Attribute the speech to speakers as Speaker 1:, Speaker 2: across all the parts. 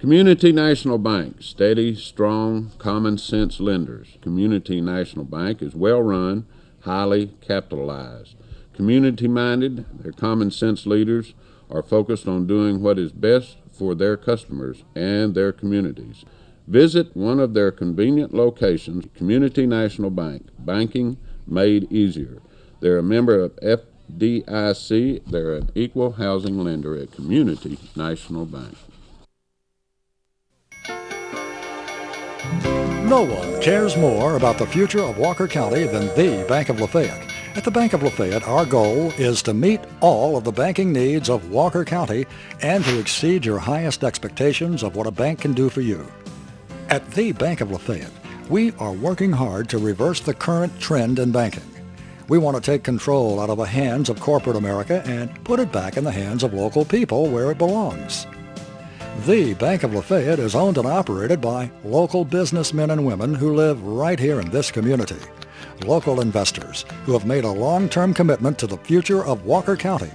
Speaker 1: Community National Bank, steady, strong, common sense lenders. Community National Bank is well run, highly capitalized. Community-minded, their common sense leaders are focused on doing what is best for their customers and their communities. Visit one of their convenient locations, Community National Bank, banking made easier. They're a member of FDIC. They're an equal housing lender at Community National Bank.
Speaker 2: No one cares more about the future of Walker County than the Bank of Lafayette. At the Bank of Lafayette, our goal is to meet all of the banking needs of Walker County and to exceed your highest expectations of what a bank can do for you. At the Bank of Lafayette, we are working hard to reverse the current trend in banking. We want to take control out of the hands of corporate America and put it back in the hands of local people where it belongs. The Bank of Lafayette is owned and operated by local businessmen and women who live right here in this community. Local investors who have made a long-term commitment to the future of Walker County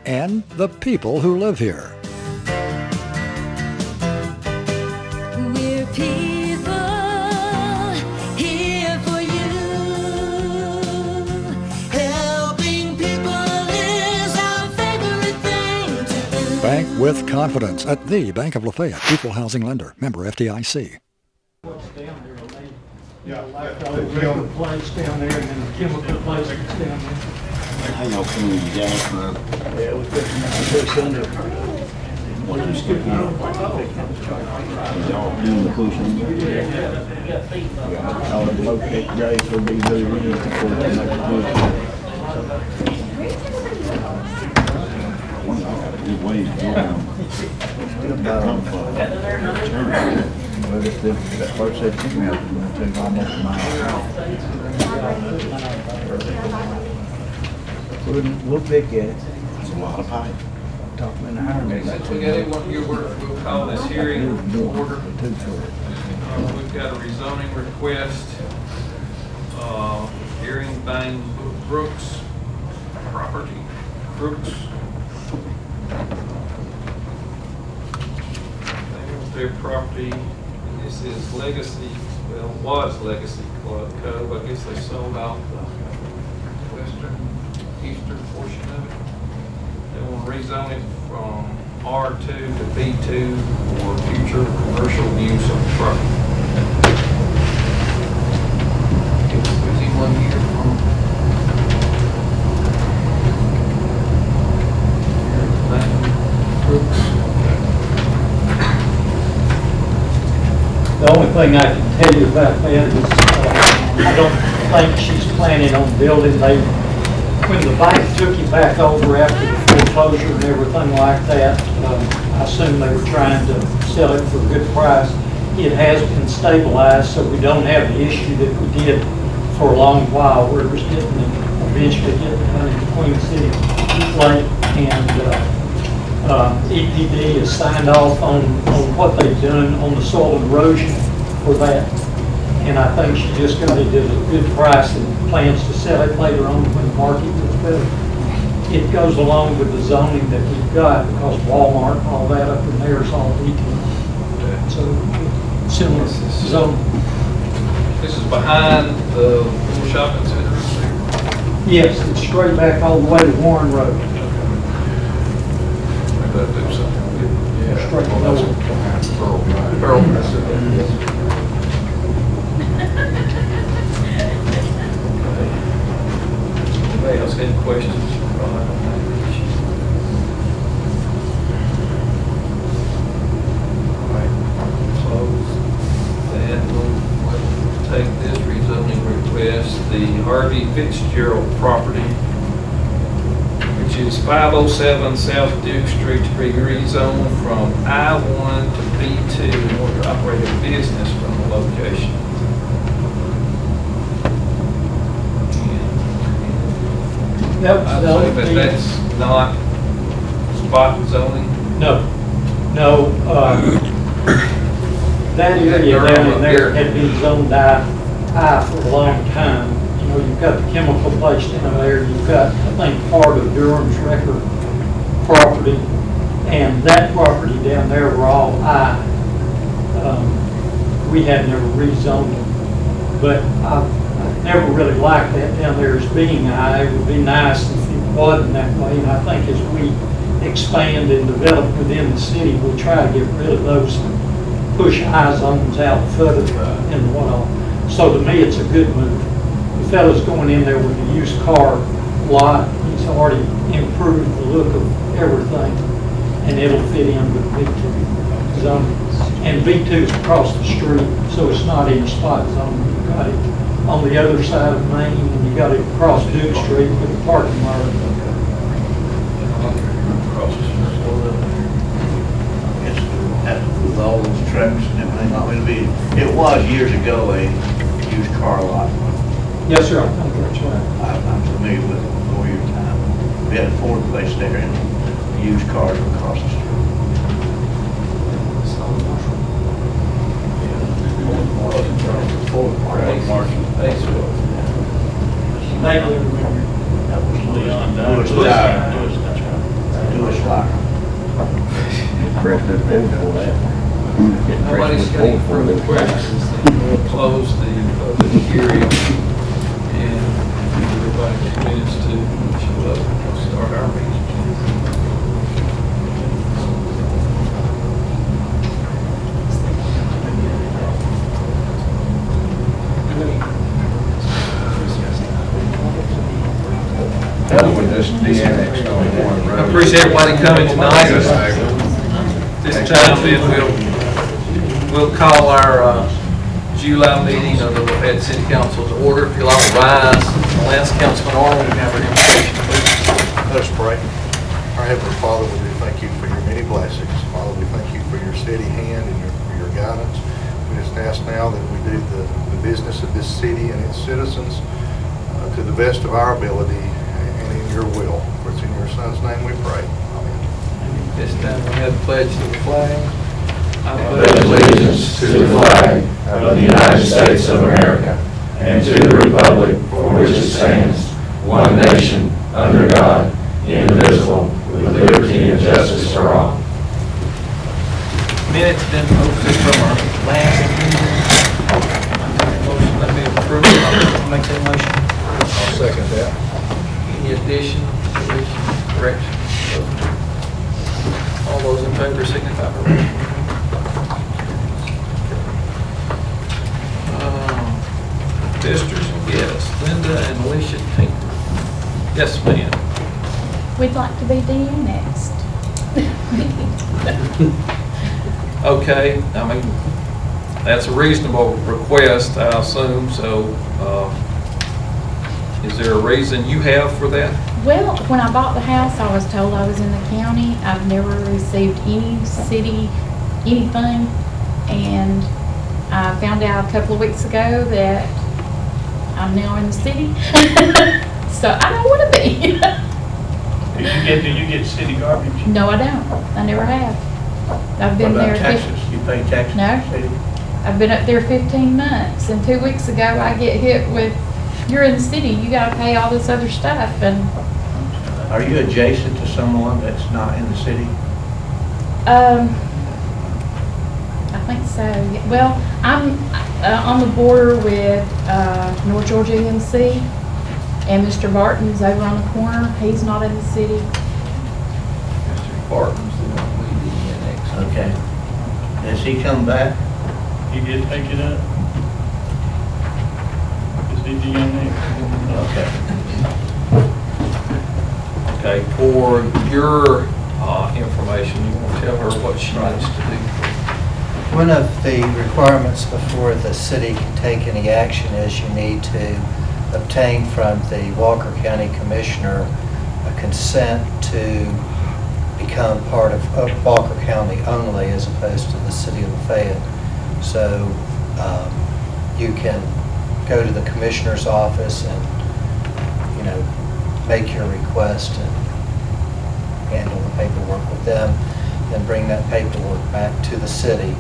Speaker 2: and the people who live here.
Speaker 3: We're people here for you. Helping people is our favorite thing to do.
Speaker 2: Bank with confidence at the Bank of Lafayette, equal housing lender, member FDIC.
Speaker 4: Like the old place down there and then the chemical place that's down there.
Speaker 5: How y'all clean the gas, man?
Speaker 4: Yeah, we put some under. What are you sticking out?
Speaker 5: Y'all doing the pushing?
Speaker 4: I would locate Grace will be moving in before they make a push.
Speaker 5: Good way to go down.
Speaker 4: Well, that first set of emails is going to take almost a mile. We'll pick at it.
Speaker 5: It's a lot of pipe.
Speaker 4: Talk them in the hiring meeting.
Speaker 6: Since we got everyone here, we'll call this hearing to order. We've got a rezoning request, hearing Bang Brooks property. Brooks. Their property. This is Legacy, well, was Legacy Club Cove. I guess they sold off the eastern portion of it. They want to rezone it from R2 to B2 for future commercial use of the property. Is anyone here from Brooks?
Speaker 4: The only thing I can tell you about that is I don't think she's planning on building. When the bank took it back over after the foreclosure and everything like that, I assume they were trying to sell it for a good price. It has been stabilized, so we don't have the issue that we did for a long while where it was eventually getting money to Queen City Lake, and EPD has signed off on what they've done on the soil erosion for that. And I think she just got it at a good price and plans to sell it later on when the market gets better. It goes along with the zoning that we've got because Walmart and all that up in there is all retail. So similar zoning.
Speaker 6: This is behind the shopping center.
Speaker 4: Yes, it's straight back all the way to Warren Road.
Speaker 6: Maybe that'll do something good. Yeah.
Speaker 4: Straight north.
Speaker 6: Pearl. Anybody else have any questions? All right, close that. We'll take this rezoning request, the Harvey Fitzgerald property, which is 507 South Duke Street, to be rezoned from I-1 to B2 in order to operate a business from the location. I believe that that's not spot zoning.
Speaker 4: No, that area down in there had been zoned I for a long time. You know, you've got the chemical place down there, you've got, I think, part of Durham's record property, and that property down there were all I. We had never rezoned them, but I never really liked that down there as being high. It would be nice if it wasn't that way, and I think as we expand and develop within the city, we'll try to get rid of those, push high zones out further and whatnot. So to me, it's a good move. The fellow's going in there with a used car lot. He's already improved the look of everything, and it'll fit in with V2 zone. And V2 is across the street, so it's not in spot zone. You've got it on the other side of Main, and you got it across Duke Street with the parking lot.
Speaker 5: With all those trucks and everything, it was years ago a used car lot.
Speaker 4: Yes, sir, I think that's right.
Speaker 5: I'm familiar with it before your time. We had a Ford place there and the used cars were across the street.
Speaker 4: Vaguely remember.
Speaker 5: That was Lewis Dyer. Lewis Dyer.
Speaker 6: Nobody's got any further questions, then we'll close the public hearing and give everybody 2 minutes to show up. We'll start our meeting. I appreciate everybody coming tonight. This time then we'll call our July meeting of the Lafayette City Council to order. If you'll all rise, Lance, Councilman Arnold, we have our invitation, please.
Speaker 7: Let us pray. Our Heavenly Father, we do thank you for your many blessings. Father, we thank you for your steady hand and for your guidance. We just ask now that we do the business of this city and its citizens to the best of our ability and in your will. For it's in your Son's name we pray. Amen.
Speaker 6: This time we have the pledge to the flag. I
Speaker 8: pledge allegiance to the flag of the United States of America and to the republic for which it stands, one nation, under God, indivisible, with liberty and justice for all.
Speaker 6: Minutes been posted from our last meeting. Motion, let me approve it. I'll make that motion.
Speaker 7: I'll second that.
Speaker 6: Any addition, deletion, correction? All those in favor signify by raising your hand. Visitors and guests, Linda and Alicia Tinker. Yes, ma'am.
Speaker 9: We'd like to be DU next.
Speaker 6: Okay, I mean, that's a reasonable request, I assume, so is there a reason you have for that?
Speaker 9: Well, when I bought the house, I was told I was in the county. I've never received any city, anything, and I found out a couple of weeks ago that I'm now in the city. So I don't want to be.
Speaker 10: Do you get city garbage?
Speaker 9: No, I don't. I never have. I've been there.
Speaker 5: What about taxes? You pay taxes
Speaker 9: No.
Speaker 5: to the city?
Speaker 9: I've been up there 15 months, and 2 weeks ago I get hit with, you're in the city, you gotta pay all this other stuff, and
Speaker 5: Are you adjacent to someone that's not in the city?
Speaker 9: I think so. Yeah. Well, I'm on the border with North Georgia EMC, and Mr. Barton's over on the corner. He's not in the city.
Speaker 6: Mr. Barton's the one we did next.
Speaker 5: Okay. Has he come back?
Speaker 10: He did pick it up. Is he the young man?
Speaker 5: Okay.
Speaker 6: Okay, for your information, you want to tell her what she needs to do?
Speaker 11: One of the requirements before the city can take any action is you need to obtain from the Walker County Commissioner a consent to become part of Walker County only as opposed to the city of Lafayette. So you can go to the Commissioner's office and, make your request and handle the paperwork with them, then bring that paperwork back to the city,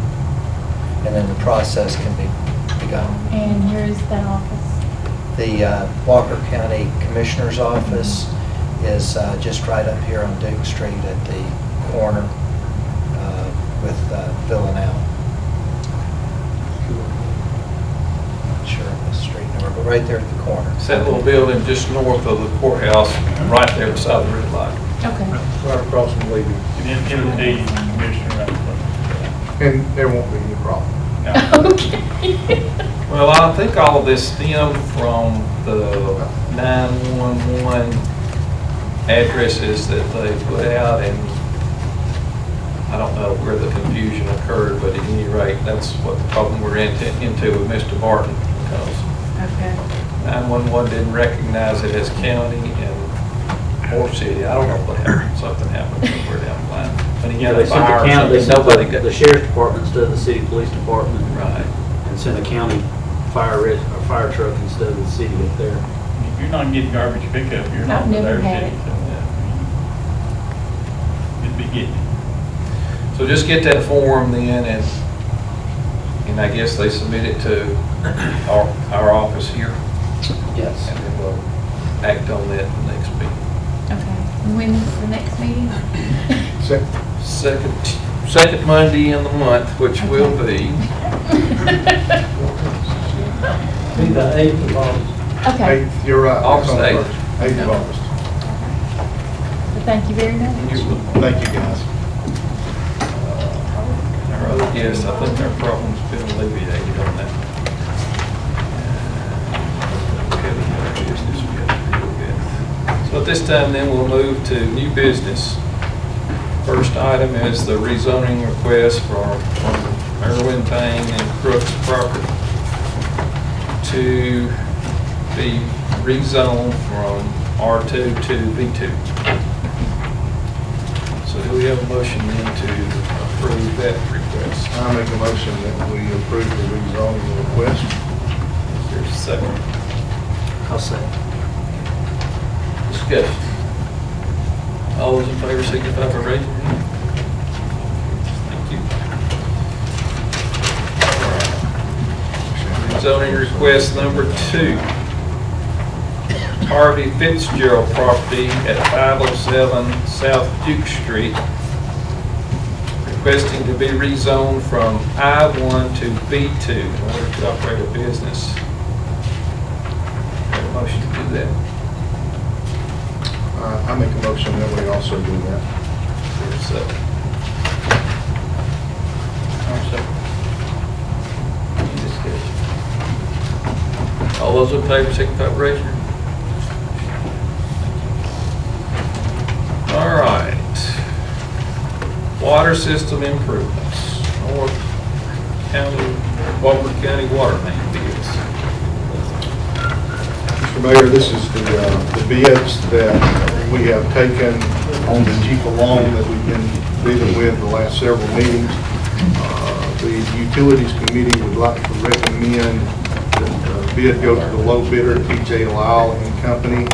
Speaker 11: and then the process can be begun.
Speaker 9: And here is that office.
Speaker 11: The Walker County Commissioner's office is just right up here on Duke Street at the corner with Villanelle. right there at the corner.
Speaker 6: It's that little building just north of the courthouse, right there beside the red light.
Speaker 9: Okay.
Speaker 7: Right across from Levy.
Speaker 10: And then it'll be Commissioner right
Speaker 7: And there won't be any problem.
Speaker 9: Okay.
Speaker 6: Well, I think all of this stemmed from the 911 addresses that they put out, and I don't know where the confusion occurred, but at any rate, that's what the problem we're into with Mr. Barton, because
Speaker 9: Okay.
Speaker 6: 911 didn't recognize it as county or city. I don't know what happened. Something happened somewhere down the line. But he
Speaker 12: Yeah,
Speaker 6: got
Speaker 12: they
Speaker 6: a
Speaker 12: sent
Speaker 6: fire
Speaker 12: the
Speaker 6: or
Speaker 12: county, they
Speaker 6: something.
Speaker 12: sent
Speaker 6: Somebody got,
Speaker 12: the sheriff's department instead of the city police department.
Speaker 6: right.
Speaker 12: And sent a county fire truck instead of the city up there.
Speaker 10: now. If you're not getting garbage pickup, you're not
Speaker 9: I've
Speaker 10: with
Speaker 9: never
Speaker 10: our
Speaker 9: had
Speaker 10: city.
Speaker 9: it.
Speaker 10: So, you'd be getting it.
Speaker 6: So just get that form then, and I guess they submit it to our office here,
Speaker 12: Yes.
Speaker 6: and then we'll act on that the next meeting.
Speaker 9: Okay. When's the next meeting?
Speaker 6: Second Monday in the month, which will be,
Speaker 12: Be the 8th of August.
Speaker 9: Okay.
Speaker 7: 8th, you're right.
Speaker 6: August 8th.
Speaker 7: 8th of August.
Speaker 9: Well, thank you very much.
Speaker 7: Thank you, guys.
Speaker 6: our other guests, I think our problem's been alleviated on that. So at this time then, we'll move to new business. First item is the rezoning request from Erwin Payne and Crooks property to be rezoned from R2 to V2. So do we have a motion then to approve that request?
Speaker 7: I make a motion that we approve the rezoning request.
Speaker 6: There's a second.
Speaker 12: I'll say.
Speaker 6: Discussion. All those in favor signify by raising your hand. Thank you. All right. Zoning request number 2. Harvey Fitzgerald property at 507 South Duke Street, requesting to be rezoned from I-1 to B2 in order to operate a business. Have a motion to do that.
Speaker 7: I make a motion that we also do that.
Speaker 6: There's a second. Any discussion? All those in favor signify by raising your hand. All right. Water system improvements. Walker County water main bids.
Speaker 7: Mr. Mayor, this is the bids that we have taken on the Jeep loan that we've been dealing with the last several meetings. The Utilities Committee would like to recommend that the bid go to the low bidder, T.J. Lyle and Company,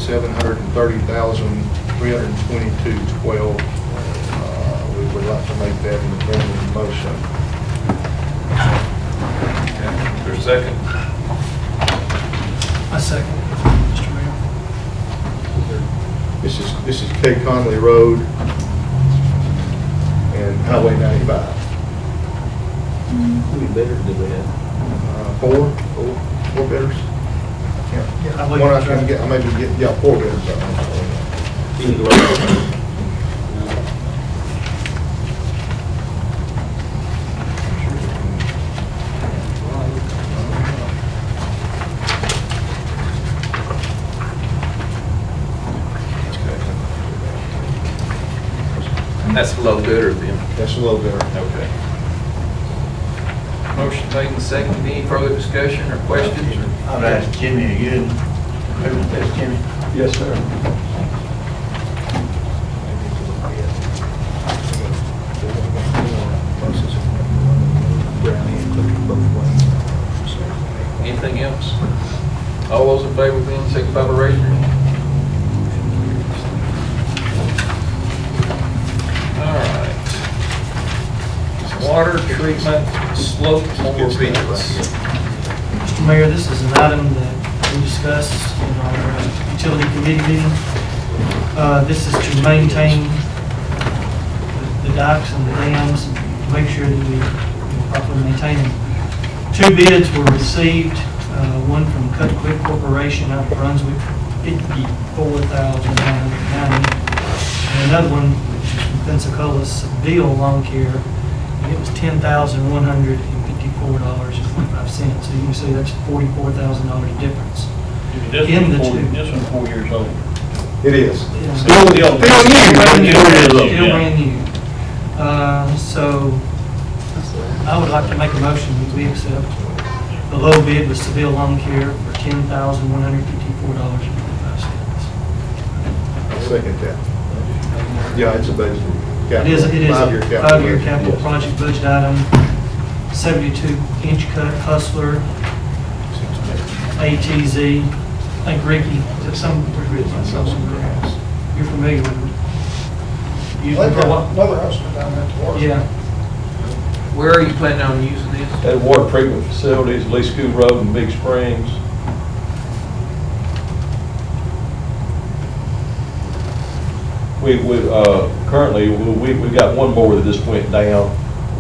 Speaker 7: $730,322.12. We would like to make that in the form of a motion.
Speaker 6: Okay. There's a second.
Speaker 12: I second, Mr. Mayor.
Speaker 7: This is K. Conley Road and Highway 95.
Speaker 12: How many bidders do we have?
Speaker 7: Four bidders.
Speaker 12: Yeah,
Speaker 7: One I can get, I maybe get, yeah, 4 bidders.
Speaker 12: Any local?
Speaker 6: That's the low bidder then.
Speaker 7: That's a little bidder.
Speaker 6: Okay. Motion made and seconded. Any further discussion or questions?
Speaker 5: I would ask Jimmy again. Who was this, Jimmy?
Speaker 7: Yes, sir.
Speaker 6: Anything else? All those in favor, then signify by raising your hand. All right. Water treatment slope mower bids.
Speaker 13: Mr. Mayor, this is an item that we discussed in our utility committee meeting. This is to maintain the dikes and the dams, and make sure that we properly maintain them. 2 bids were received One from Cut Quick Corporation out of Brunswick, $54,990. And another one from Pensacola, Seville Lawn Care, and it was $10,154.25. So you can see that's $44,000 difference in the two.
Speaker 10: This one's 4 years old.
Speaker 7: It is.
Speaker 13: Yeah.
Speaker 7: Still new.
Speaker 13: Still brand new. So I would like to make a motion that we accept the low bid with Seville Lawn Care for $10,154.55.
Speaker 7: I'll second that. Yeah, it's a budget.
Speaker 13: It is a
Speaker 7: Five-year
Speaker 13: five-year capital project budget item, 72-inch cut hustler, ATZ. I think Ricky, is that someone you're familiar with? Used it for a while?
Speaker 7: Another hustler down there towards.
Speaker 13: Yeah.
Speaker 6: Where are you planning on using this?
Speaker 8: At water treatment facilities, Lee School Road and Big Springs. Currently, we've got one more that just went down.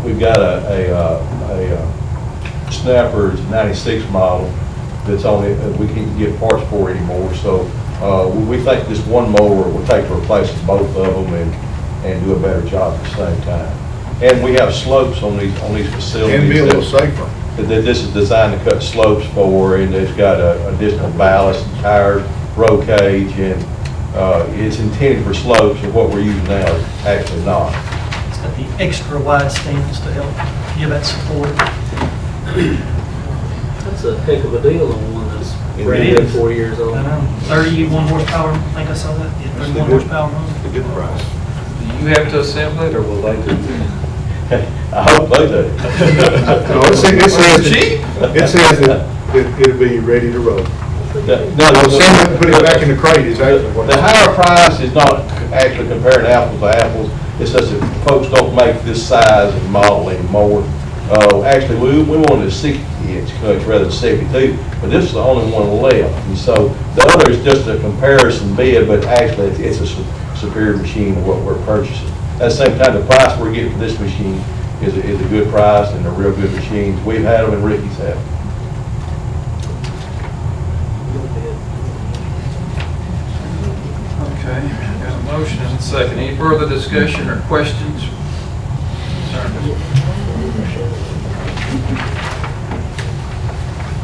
Speaker 8: We've got a Snapper 96 model that's only, we can't get parts for anymore. So we think this one mower will take to replace both of them and do a better job at the same time. And we have slopes on these facilities.
Speaker 7: Can be a little safer.
Speaker 8: That this is designed to cut slopes for, and it's got additional ballast, tires, roll cage, and it's intended for slopes, and what we're using now is actually not.
Speaker 13: It's got the extra wide stance to help give that support.
Speaker 12: That's a heck of a deal on one that's brand new, 4 years old.
Speaker 13: I know, 31 horsepower, I think I saw that, yeah, 31 horsepower on it.
Speaker 7: A good price.
Speaker 6: Do you have to assemble it, or will they do it?
Speaker 8: I hope they do.
Speaker 7: No, it says that it'll be ready to roll.
Speaker 8: No,
Speaker 7: Put it back in the crate is actually what.
Speaker 8: The higher price is not actually comparing apples to apples. It's just that folks don't make this size and model anymore. Actually, we wanted a 60-inch clutch rather than 72, but this is the only one left. And so the other is just a comparison bid, but actually it's a superior machine to what we're purchasing. At the same time, the price we're getting for this machine is a good price, and they're real good machines. We've had them and Ricky's had them.
Speaker 6: Okay, got a motion and a second. Any further discussion or questions?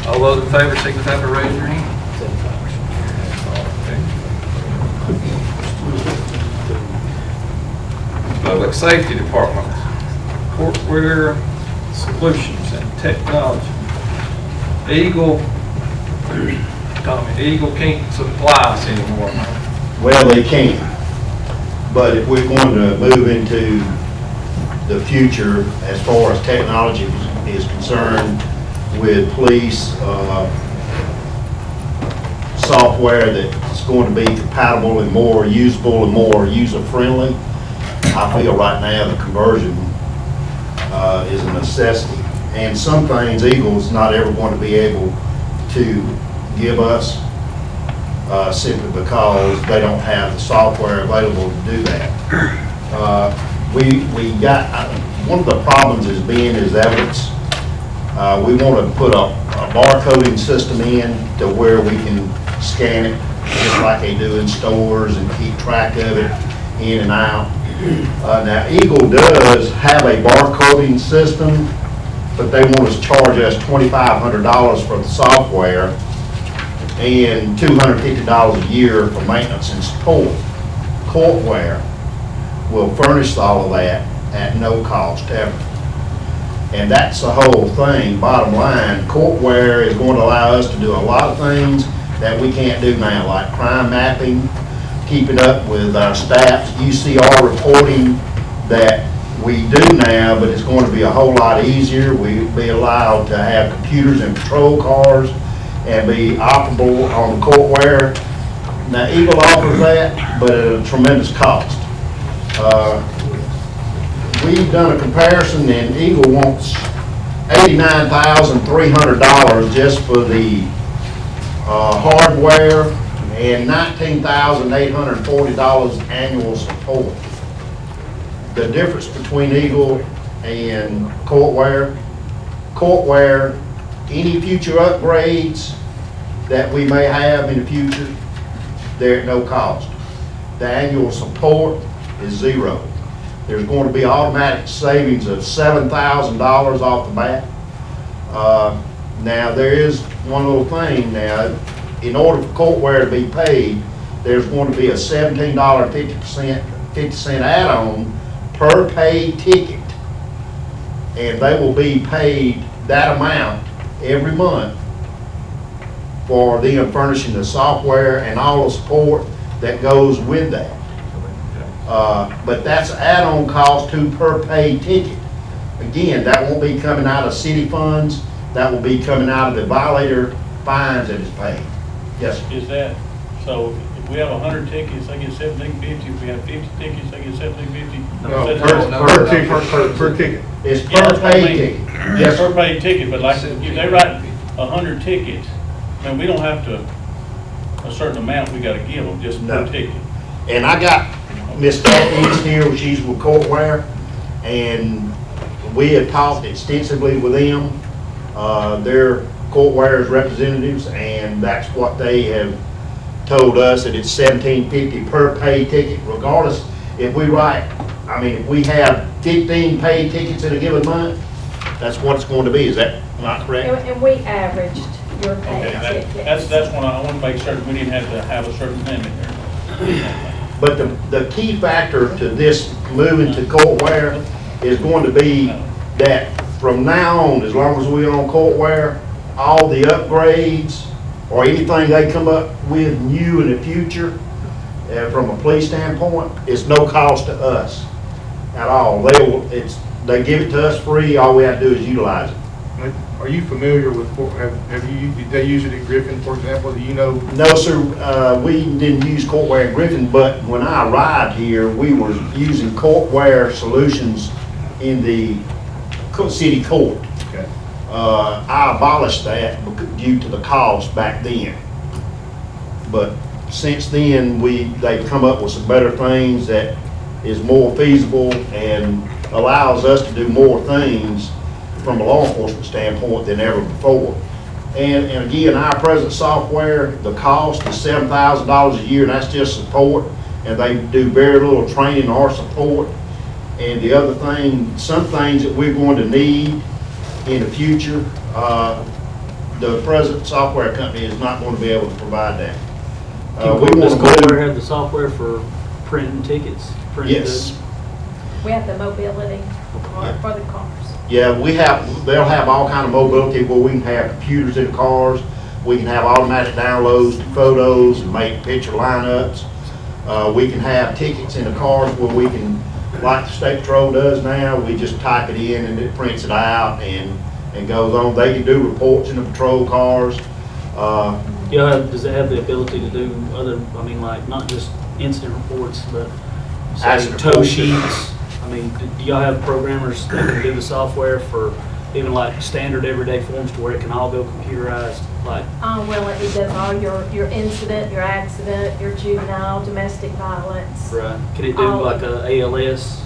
Speaker 6: All those in favor signify by raising your hand. Public Safety Department, Courtwear Solutions and Technology. Tommy, Eagle can't supply us anymore.
Speaker 5: Well, they can, but if we're going to move into the future as far as technology is concerned with police software that's going to be compatible and more usable and more user-friendly, I feel right now the conversion is a necessity. And some things Eagle's not ever going to be able to give us simply because they don't have the software available to do that. We got, one of the problems is evidence. We want to put a barcoding system in to where we can scan it just like they do in stores and keep track of it in and out. Now Eagle does have a barcoding system, but they want to charge us $2,500 for the software and $250 a year for maintenance and support. Courtwear will furnish all of that at no cost ever. And that's the whole thing. Bottom line, Courtwear is going to allow us to do a lot of things that we can't do now, like crime mapping, keeping up with our staff's UCR reporting that we do now, but it's going to be a whole lot easier. We'll be allowed to have computers in patrol cars and be operable on Courtwear. Now, Eagle offers that, but at a tremendous cost. We've done a comparison, and Eagle wants $89,300 just for the hardware and $19,840 annual support. The difference between Eagle and Courtwear any future upgrades that we may have in the future, they're at no cost. The annual support is zero. There's going to be automatic savings of $7,000 off the bat. Now, there is one little thing now. In order for courtware to be paid, there's going to be a $17.50 add-on per paid ticket. And they will be paid that amount every month for them furnishing the software and all the support that goes with that. But that's add-on cost to per paid ticket. Again, that won't be coming out of city funds. That will be coming out of the violator fines that is paid. Yes, sir.
Speaker 10: Is that, so if we have 100 tickets, they get $17.50. If we have 50 tickets, they get $17.50.
Speaker 7: Per ticket.
Speaker 5: It's
Speaker 10: Yeah,
Speaker 5: per
Speaker 10: that's what I
Speaker 5: paid
Speaker 10: mean.
Speaker 5: ticket.
Speaker 10: Yes,
Speaker 5: Yes,
Speaker 10: per
Speaker 5: sir.
Speaker 10: paid ticket, but like, if they write 100 tickets, then we don't have to, a certain amount we gotta give them, just
Speaker 5: No.
Speaker 10: per ticket.
Speaker 5: And I got Miss Dawkins here, she's with courtware, and we have talked extensively with them. They're courtware's representatives, and that's what they have told us, that it's $17.50 per paid ticket, regardless if we write, I mean, if we have 15 paid tickets in a given month, that's what it's going to be. Is that not correct?
Speaker 9: And we averaged your pay
Speaker 10: Okay,
Speaker 9: tickets.
Speaker 10: that's when I want to make certain we didn't have to have a certain limit there.
Speaker 5: But the key factor to this moving to courtware is going to be that from now on, as long as we're on courtware, all the upgrades or anything they come up with new in the future, from a police standpoint, it's no cost to us at all. They give it to us free, all we have to do is utilize it.
Speaker 7: Are you familiar with, did they use it in Griffin, for example? Do you know?
Speaker 5: No, sir, we didn't use courtware in Griffin, but when I arrived here, we were using courtware solutions in the city court.
Speaker 7: Okay.
Speaker 5: I abolished that due to the cost back then. But since then, they've come up with some better things that is more feasible and allows us to do more things from a law enforcement standpoint than ever before. And again, our present software, the cost is $7,000 a year, and that's just support. And they do very little training or support. And the other thing, some things that we're going to need in the future, the present software company is not going to be able to provide that.
Speaker 12: Does courtware have the software for printing tickets?
Speaker 5: Yes.
Speaker 9: We have the mobility for the cars.
Speaker 5: Yeah, they'll have all kind of mobility where we can have computers in the cars. We can have automatic downloads, photos, and make picture lineups. We can have tickets in the cars where we can, like the State Patrol does now, we just type it in and it prints it out and goes on. They can do reports in the patrol cars.
Speaker 12: Yeah, does it have the ability to do other, I mean, like, not just incident reports, but say
Speaker 5: Accident
Speaker 12: tow
Speaker 5: reports.
Speaker 12: sheets? I mean, do y'all have programmers that can do the software for even like standard everyday forms to where it can all go computerized? Like,
Speaker 9: Well, it does all your incident, your accident, your juvenile, domestic violence,
Speaker 12: right? Can it do like a ALS?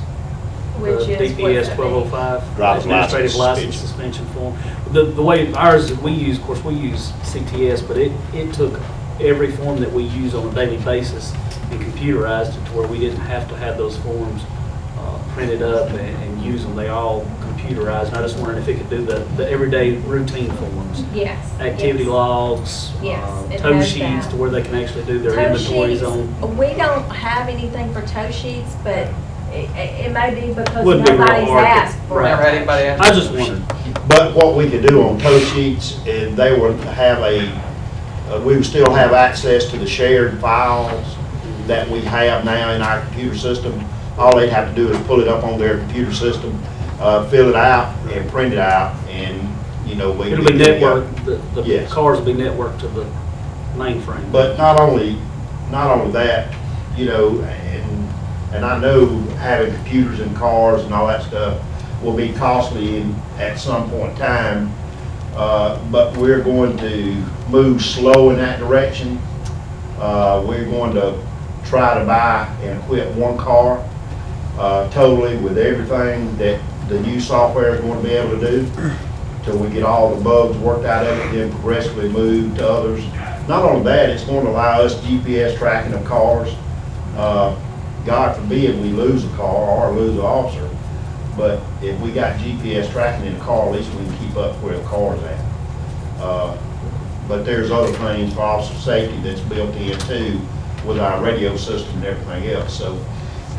Speaker 9: which
Speaker 12: the
Speaker 9: is
Speaker 12: DPS
Speaker 9: what's that mean?
Speaker 12: 1205,
Speaker 5: Driver's
Speaker 12: administrative
Speaker 5: license
Speaker 12: license suspension form. The way ours that we use, of course, we use CTS, but it took every form that we use on a daily basis and computerized it to where we didn't have to have those forms printed up and use them. They all computerized. And I just wondering if it could do the everyday routine forms.
Speaker 9: Yes.
Speaker 12: Activity
Speaker 9: yes.
Speaker 12: logs,
Speaker 9: Yes, it
Speaker 12: tow
Speaker 9: has
Speaker 12: sheets
Speaker 9: that.
Speaker 12: to where they can actually do their
Speaker 9: Tow
Speaker 12: inventories
Speaker 9: sheets,
Speaker 12: on.
Speaker 9: we don't have anything for tow sheets, but it may be because
Speaker 12: Wouldn't be real
Speaker 9: nobody's
Speaker 12: hard to-
Speaker 9: asked for
Speaker 12: right.
Speaker 9: it.
Speaker 12: Never had anybody ask. I just wondered.
Speaker 5: But what we could do on tow sheets is they would have we would still have access to the shared files that we have now in our computer system. All they'd have to do is pull it up on their computer system, fill it out and print it out, and, we
Speaker 12: It'll be
Speaker 5: can get it going.
Speaker 12: networked, the
Speaker 5: Yes.
Speaker 12: cars will be networked to the mainframe.
Speaker 5: But not only that, and I know having computers in cars and all that stuff will be costly at some point in time, but we're going to move slow in that direction. We're going to try to buy and equip one car totally with everything that the new software is going to be able to do. till we get all the bugs worked out of it, then progressively move to others. Not only that, it's going to allow us GPS tracking of cars. God forbid we lose a car or lose an officer, but if we got GPS tracking in the car, at least we can keep up where the car's at. But there's other things for officer safety that's built in too with our radio system and everything else. So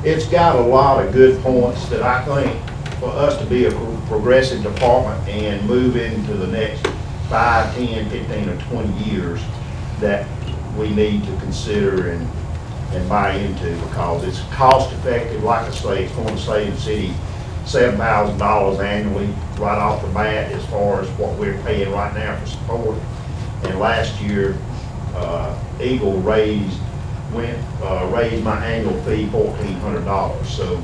Speaker 5: it's got a lot of good points that I think for us to be a progressive department and move into the next 5, 10, 15, or 20 years that we need to consider and buy into, because it's cost effective. Like I say, it's going to save the city $7,000 annually right off the bat as far as what we're paying right now for support. And last year, Eagle raised my annual fee $1,400. So,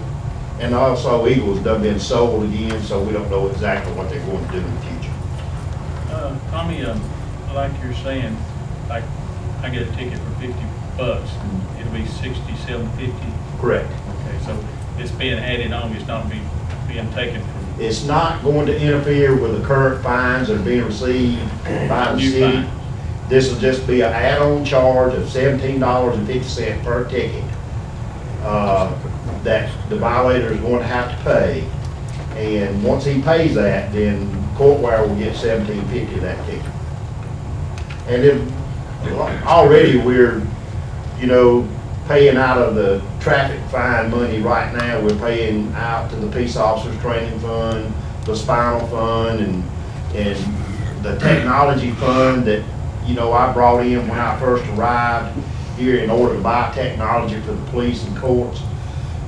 Speaker 5: and also Eagle's done been sold again, so we don't know exactly what they're going to do in the future.
Speaker 10: Tommy, like you're saying, like I get a ticket for $50, it'll be $67.50.
Speaker 5: Correct.
Speaker 10: Okay, so it's being added on, it's not being taken from.
Speaker 5: It's not going to interfere with the current fines that are being received by the city. This will just be an add-on charge of $17.50 per ticket that the violator is going to have to pay. And once he pays that, then courtware will get $17.50 of that ticket. And then already we're, paying out of the traffic fine money right now. We're paying out to the Peace Officers Training Fund, the Spinal Fund, and the Technology Fund that, I brought in when I first arrived here in order to buy technology for the police and courts.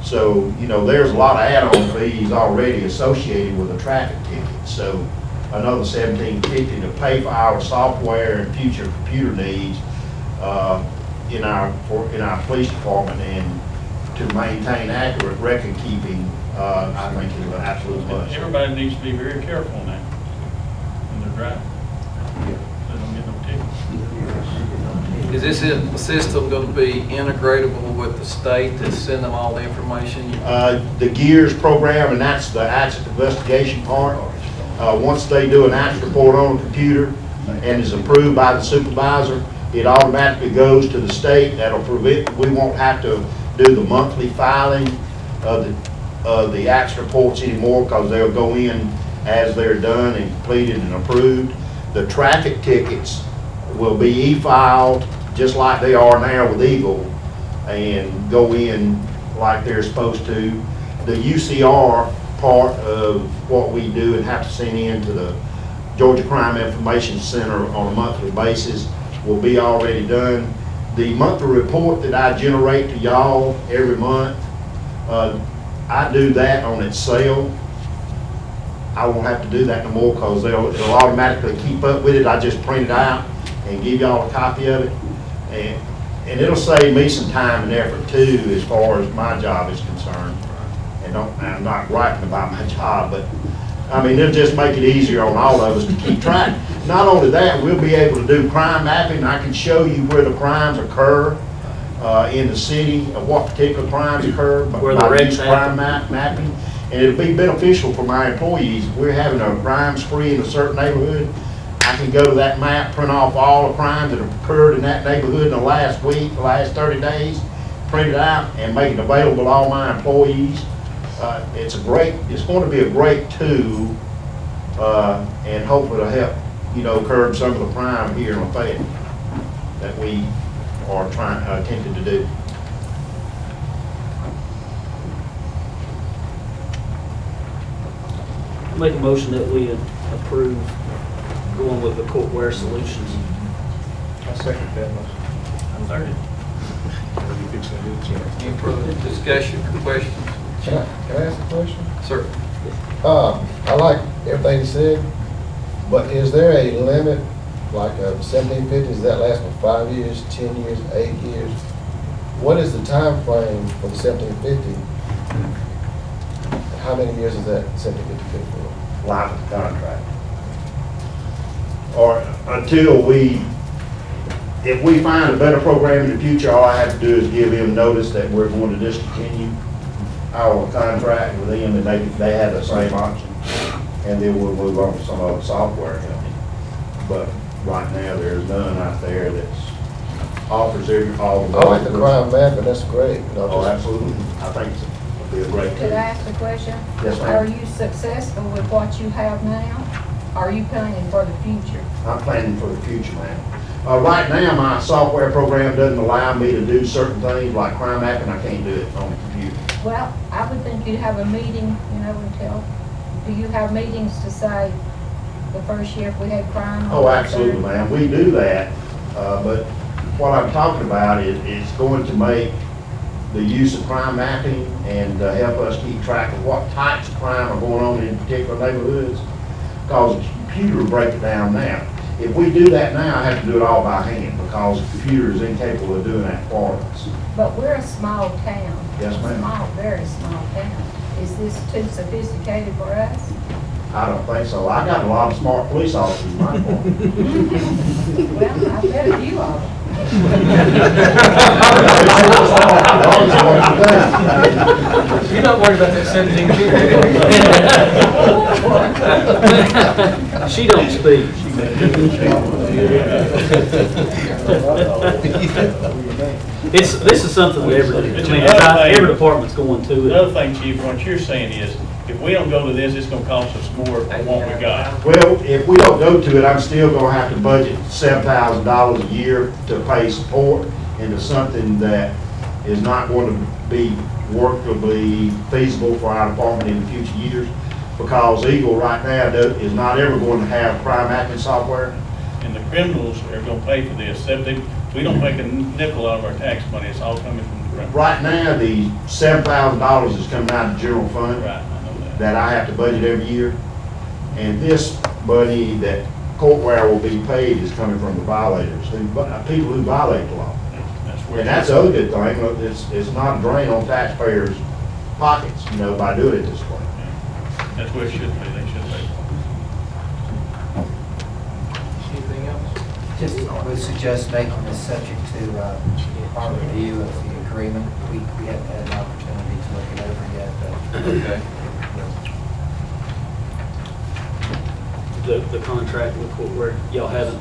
Speaker 5: So, there's a lot of add-on fees already associated with a traffic ticket. So another $17.50 to pay for our software and future computer needs in our police department, and to maintain accurate record keeping, I think is an absolute must.
Speaker 10: Everybody needs to be very careful now when they're driving. So they don't get no tickets.
Speaker 6: Is this system going to be integratable with the state to send them all the information?
Speaker 5: The GEARS program, and that's the accident investigation part. Once they do an accident report on the computer and is approved by the supervisor, it automatically goes to the state. That'll prevent, we won't have to do the monthly filing of the accident reports anymore, because they'll go in as they're done and completed and approved. The traffic tickets will be e-filed just like they are now with Eagle, and go in like they're supposed to. The UCR part of what we do and have to send in to the Georgia Crime Information Center on a monthly basis will be already done. The monthly report that I generate to y'all every month, I do that on Excel. I won't have to do that no more, because it'll automatically keep up with it. I just print it out and give y'all a copy of it, and it'll save me some time and effort too as far as my job is concerned. And I'm not griping about my job, but I mean, it'll just make it easier on all of us to keep track. Not only that, we'll be able to do crime mapping. I can show you where the crimes occur in the city, of what particular crimes occur by use crime mapping. And it'll be beneficial for my employees. If we're having a crime spree in a certain neighborhood, I can go to that map, print off all the crimes that have occurred in that neighborhood in the last week, the last 30 days, print it out and make it available to all my employees. It's going to be a great tool, and hopefully it'll help, curb some of the crime here in Lafayette that we are attempting to do.
Speaker 12: Make a motion that we approve going with the courtware solutions.
Speaker 7: I second that motion.
Speaker 10: I'm 30.
Speaker 6: Any further discussion or questions?
Speaker 14: Can I ask a question?
Speaker 6: Sir.
Speaker 14: I like everything you said, but is there a limit, like $17.50, does that last for 5 years, 10 years, 8 years? What is the time frame for the $17.50? How many years is that $17.50 good for?
Speaker 5: Life of the contract. Or until if we find a better program in the future, all I have to do is give them notice that we're going to discontinue our contract with them, and they have the same option. and then we'll move on to some other software company. But right now, there's none out there that's offers all the.
Speaker 14: I like the crime map, and that's great.
Speaker 5: Oh, absolutely. I think it'll be a great
Speaker 15: Could
Speaker 5: tool.
Speaker 15: I ask a question?
Speaker 5: Yes, ma'am.
Speaker 15: Are you successful with what you have now? Are you planning for the future?
Speaker 5: I'm planning for the future, ma'am. Right now, my software program doesn't allow me to do certain things like crime mapping. I can't do it on the computer.
Speaker 15: Well, I would think you'd have a meeting, until, do you have meetings to say the first year if we had crime?
Speaker 5: Oh, absolutely, ma'am. We do that, but what I'm talking about is going to make the use of crime mapping and help us keep track of what types of crime are going on in particular neighborhoods, because the computer will break it down now. If we do that now, I have to do it all by hand because the computer is incapable of doing that for us.
Speaker 15: But we're a small town.
Speaker 5: Yes, ma'am.
Speaker 15: Small, very small town. Is this too sophisticated for us?
Speaker 5: I don't think so. I got a lot of smart police officers in my department.
Speaker 15: Well, I bet a few of them.
Speaker 12: You're not worried about that 17 kid. She don't speak. This is something that every department's going to.
Speaker 10: The other thing, Chief, what you're saying is, if we don't go to this, it's gonna cost us more than what we got.
Speaker 5: Well, if we don't go to it, I'm still gonna have to budget $7,000 a year to pay support into something that is not going to be workably feasible for our department in the future years, because Eagle right now is not ever going to have crime mapping software.
Speaker 10: And the criminals are gonna pay for this. We don't make a nickel out of our tax money, it's all coming from the criminals.
Speaker 5: Right now, the $7,000 is coming out of the general fund.
Speaker 10: Right, I know that.
Speaker 5: That I have to budget every year. And this money that courtware will be paid is coming from the violators, people who violate the law. And that's the other good thing, it's not a drain on taxpayers' pockets, by doing it this way.
Speaker 10: That's where it should be, they should pay for
Speaker 6: Anything else?
Speaker 11: Just would suggest making this subject to our review of the agreement. We haven't had an opportunity to look it over yet, but
Speaker 6: Okay.
Speaker 12: The contract with court where y'all haven't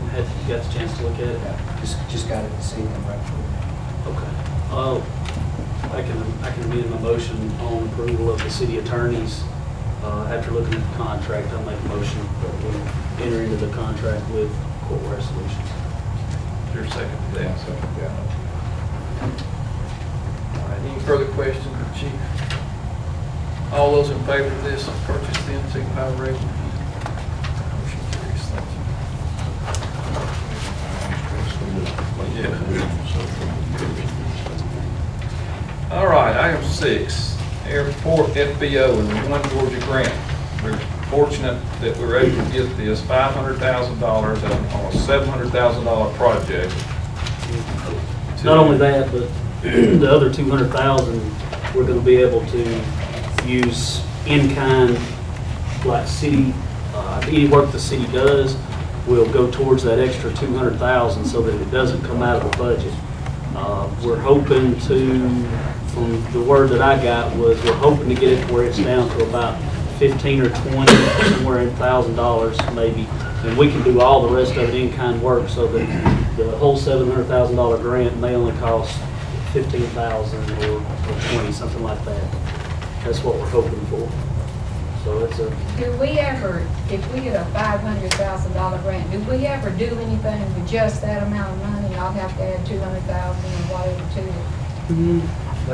Speaker 12: got the chance to look at it?
Speaker 11: just got it this evening, right?
Speaker 12: Okay. I can amend my motion on approval of the city attorneys. After looking at the contract, I'll make a motion that we enter into the contract with Courtware Solutions.
Speaker 6: Is there a second to that? All right, any further questions of the chief? All those in favor of this purchase then, signify by raising your hand. Motion carries. Thank you. All right, item 6, Airport FBO and the One Georgia grant. We're fortunate that we were able to get this $500,000 on a $700,000 project.
Speaker 12: Not only that, but the other $200,000, we're going to be able to use in-kind, like city, any work the city does will go towards that extra $200,000 so that it doesn't come out of the budget. We're hoping to, from the word that I got was, we're hoping to get it to where it's down to about 15 or 20, somewhere in $1,000 maybe, and we can do all the rest of it in-kind work so that the whole $700,000 grant may only cost $15,000 or 20, something like that. That's what we're hoping for. So it's a.
Speaker 15: Do we ever, if we get a $500,000 grant, do we ever do anything with just that amount of money? I'll have to add $200,000 or whatever to it.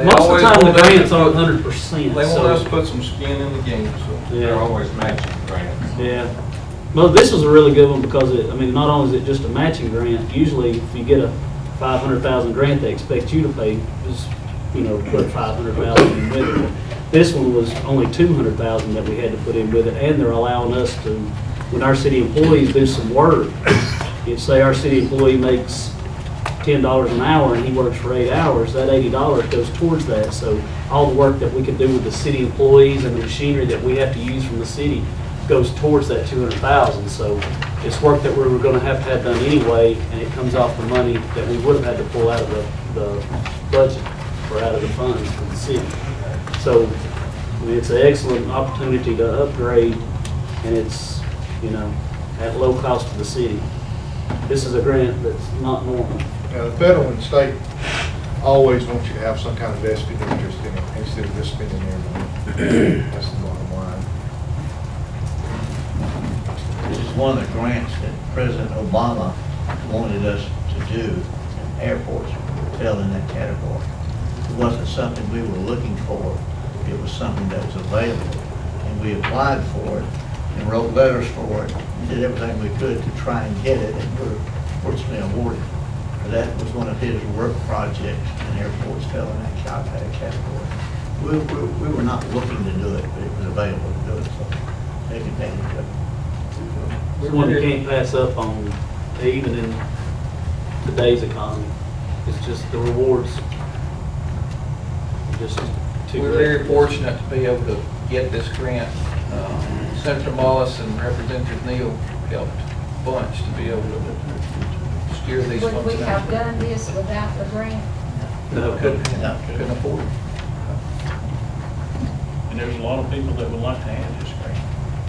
Speaker 12: Most of the time the grants are 100%.
Speaker 6: They want us to put some skin in the game, so
Speaker 12: they're
Speaker 6: always matching grants.
Speaker 12: Yeah. Well, this was a really good one because not only is it just a matching grant, usually if you get a $500,000 grant, they expect you to pay, put $500,000 with it. This one was only $200,000 that we had to put in with it, and they're allowing us to, when our city employees do some work, if say our city employee makes $10 an hour and he works for 8 hours, that $80 goes towards that. So all the work that we can do with the city employees and the machinery that we have to use from the city goes towards that $200,000. So it's work that we were going to have done anyway, and it comes off the money that we would have had to pull out of the budget or out of the funds for the city. So it's an excellent opportunity to upgrade and it's, you know, at low cost to the city. This is a grant that's not normal.
Speaker 7: Now, the federal and state always want you to have some kind of vested interest in it instead of just spending their money. That's the bottom line.
Speaker 16: This is one of the grants that President Obama wanted us to do, and airports fell in that category. It wasn't something we were looking for, it was something that was available. And we applied for it and wrote letters for it, and did everything we could to try and get it, and we were fortunately awarded. That was one of his work projects, and airports fell in that category. We were not looking to do it, but it was available to do it, so take advantage of it.
Speaker 12: It's one you can't pass up on, even in today's economy. It's just the rewards. Just too
Speaker 6: We're
Speaker 12: great.
Speaker 6: very fortunate to be able to get this grant. Senator Mollis and Representative Neal helped a bunch to be able to steer these funds out.
Speaker 15: Would we have done this without the grant?
Speaker 12: No,
Speaker 6: Couldn't afford it.
Speaker 10: And there's a lot of people that would like to have this grant.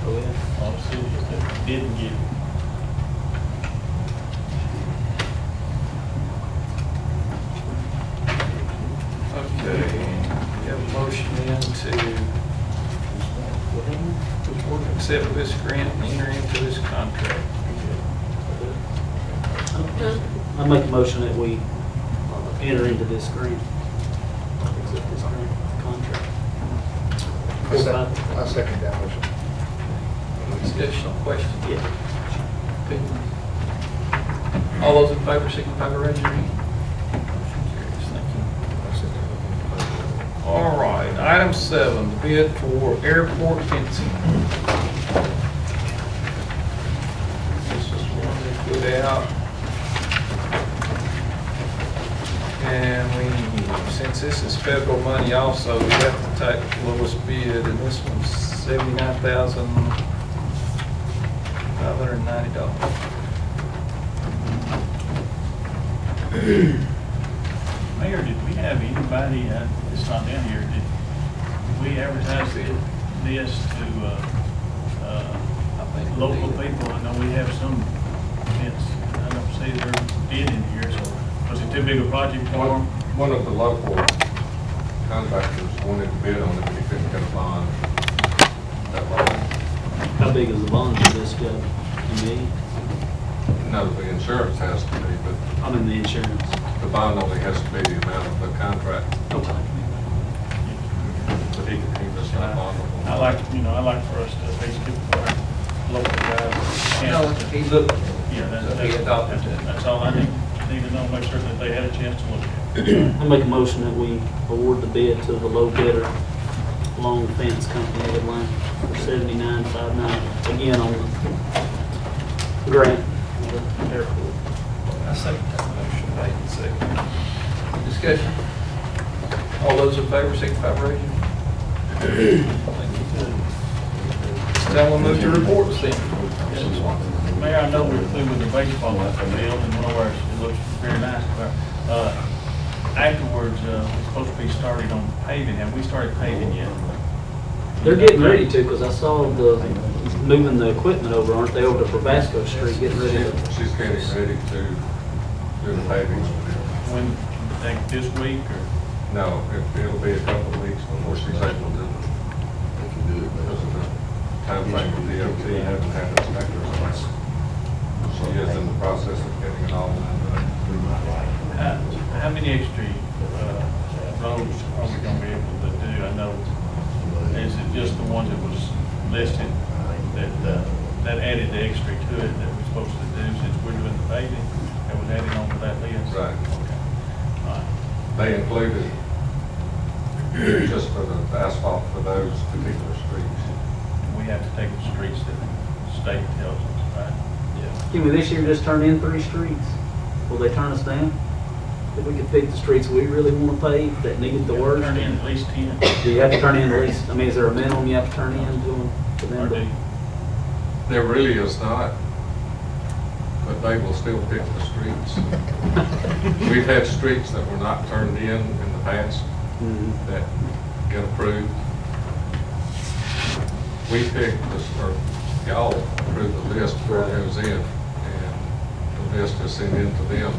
Speaker 12: Oh, yeah.
Speaker 10: A lot of cities that didn't get it.
Speaker 6: Okay, we have a motion then to accept this grant and enter into this contract.
Speaker 12: I make a motion that we enter into this grant. Accept this grant contract.
Speaker 7: I second that motion.
Speaker 6: Additional question?
Speaker 12: Yeah.
Speaker 6: All those in favor signify by raising your hand. Motion carries. Thank you. All right, item 7, the bid for airport fencing. This is one they put out. And since this is federal money also, we have to take the lowest bid, and this one's $79,590.
Speaker 10: Mayor, did we have anybody, it's not down here, did we advertise this to local people? I know we have some events, I don't see their bid in here, so was it too big a project for them?
Speaker 17: One of the local contractors wanted to bid on it, but he couldn't get a bond that low.
Speaker 12: How big is the bond for this job? A million?
Speaker 17: No, the insurance has to be, but
Speaker 12: I mean the insurance.
Speaker 17: the bond only has to be the amount of the contract.
Speaker 12: Okay.
Speaker 17: But he was not bondable.
Speaker 10: I like for us to at least give our local guys.
Speaker 6: No, he looked,
Speaker 10: Yeah,
Speaker 6: so he adopted it.
Speaker 10: that's all I need to know, make sure that they had a chance to look at it.
Speaker 12: I make a motion that we award the bid to the low bidder, Long Fence Company of Atlanta, for $79,590. Again, on the grant for the airport.
Speaker 6: I second that motion, made and seconded. Discussion. All those in favor signify by raising your hand. Thank you. Now we'll move to reports then.
Speaker 10: Mayor, I know we're through with the baseball field, and one of ours, it looks very nice. But afterwards, we're supposed to be starting on paving. Have we started paving yet?
Speaker 12: They're getting ready to, because I saw moving the equipment over, aren't they, over to Probasco Street, getting ready to.
Speaker 17: She's getting ready to do the paving.
Speaker 10: When, think this week, or?
Speaker 17: No, it'll be a couple of weeks before she's able to do it. Because of the timeframe of DOT having had inspectors. She is in the process of getting it all done.
Speaker 10: How many extra roads are we going to be able to do? I know, is it just the one that was listed that added the extra to it that we're supposed to do since we're doing the paving? That was added on to that list?
Speaker 17: Right.
Speaker 10: Okay. All right.
Speaker 17: They included just for the asphalt for those particular streets.
Speaker 10: We have to take the streets that the state tells us, right? Yeah.
Speaker 12: Can we this year just turn in 3 streets? Will they turn us down? If we could pick the streets we really want to pave that needed the worst?
Speaker 10: Turn in at least 10.
Speaker 12: Do you have to turn in at least, I mean, is there a minimum you have to turn in to them? For them to-
Speaker 17: There really is not, but they will still pick the streets. We've had streets that were not turned in the past that get approved. We picked this, or y'all approve the list before it goes in, and the list is sent in to them.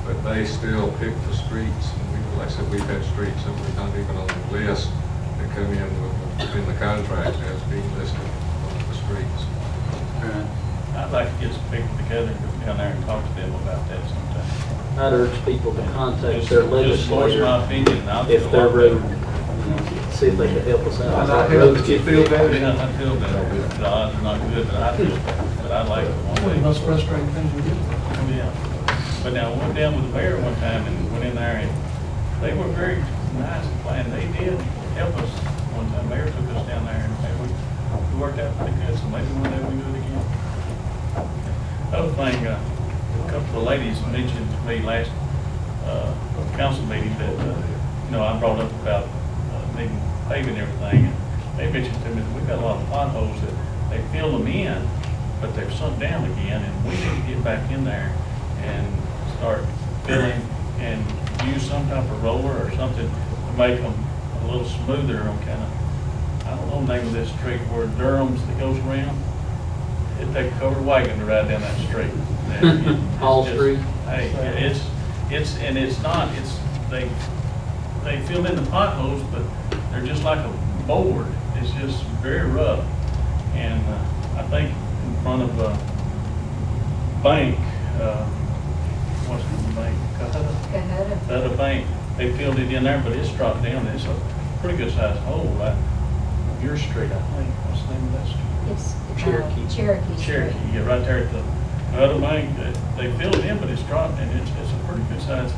Speaker 17: But they still pick the streets, and we, like I said, we've had streets that were not even on the list that come in the contract as being listed on the streets.
Speaker 10: I'd like to get some people together and go down there and talk to them about that sometime.
Speaker 12: I'd urge people to contact
Speaker 10: Just-
Speaker 12: their
Speaker 10: just voice
Speaker 12: legislator
Speaker 10: my opinion, and I'll
Speaker 12: if
Speaker 10: do a
Speaker 12: their
Speaker 10: lot
Speaker 12: road,
Speaker 10: better.
Speaker 12: see if they can help us out.
Speaker 10: I
Speaker 12: Roads get
Speaker 10: feel
Speaker 12: fixed.
Speaker 10: better. Yeah, I feel better. The odds are not good, but I feel better. But I like the
Speaker 13: One of the
Speaker 10: one.
Speaker 13: most frustrating things we do.
Speaker 10: Oh, yeah. But now, I went down with the mayor one time and went in there, and they were very nice and planned. They did help us one time. Mayor took us down there, and we worked out pretty good, so maybe one day we do it again. Other thing, a couple of ladies mentioned to me last council meeting that, I brought up about needing paving everything, and they mentioned to me that we've got a lot of potholes that they fill them in, but they've sunk down again, and we need to get back in there and start filling and use some type of roller or something to make them a little smoother on kind of, I don't know the name of this street where Durham's that goes around. It takes a covered wagon to ride down that street. And it's
Speaker 12: Hall
Speaker 10: just-
Speaker 12: Street?
Speaker 10: Hey, they fill in the potholes, but they're just like a board. It's just very rough. And I think in front of a bank, what's the bank? Cahutta Bank, they filled it in there, but it's dropped down. It's a pretty good sized hole. Your street, I think. What's the name of that street?
Speaker 15: It's
Speaker 9: Cherokee.
Speaker 10: Cherokee, yeah, right there at the other bank, they filled it in, but it's dropped, and it's a pretty good size.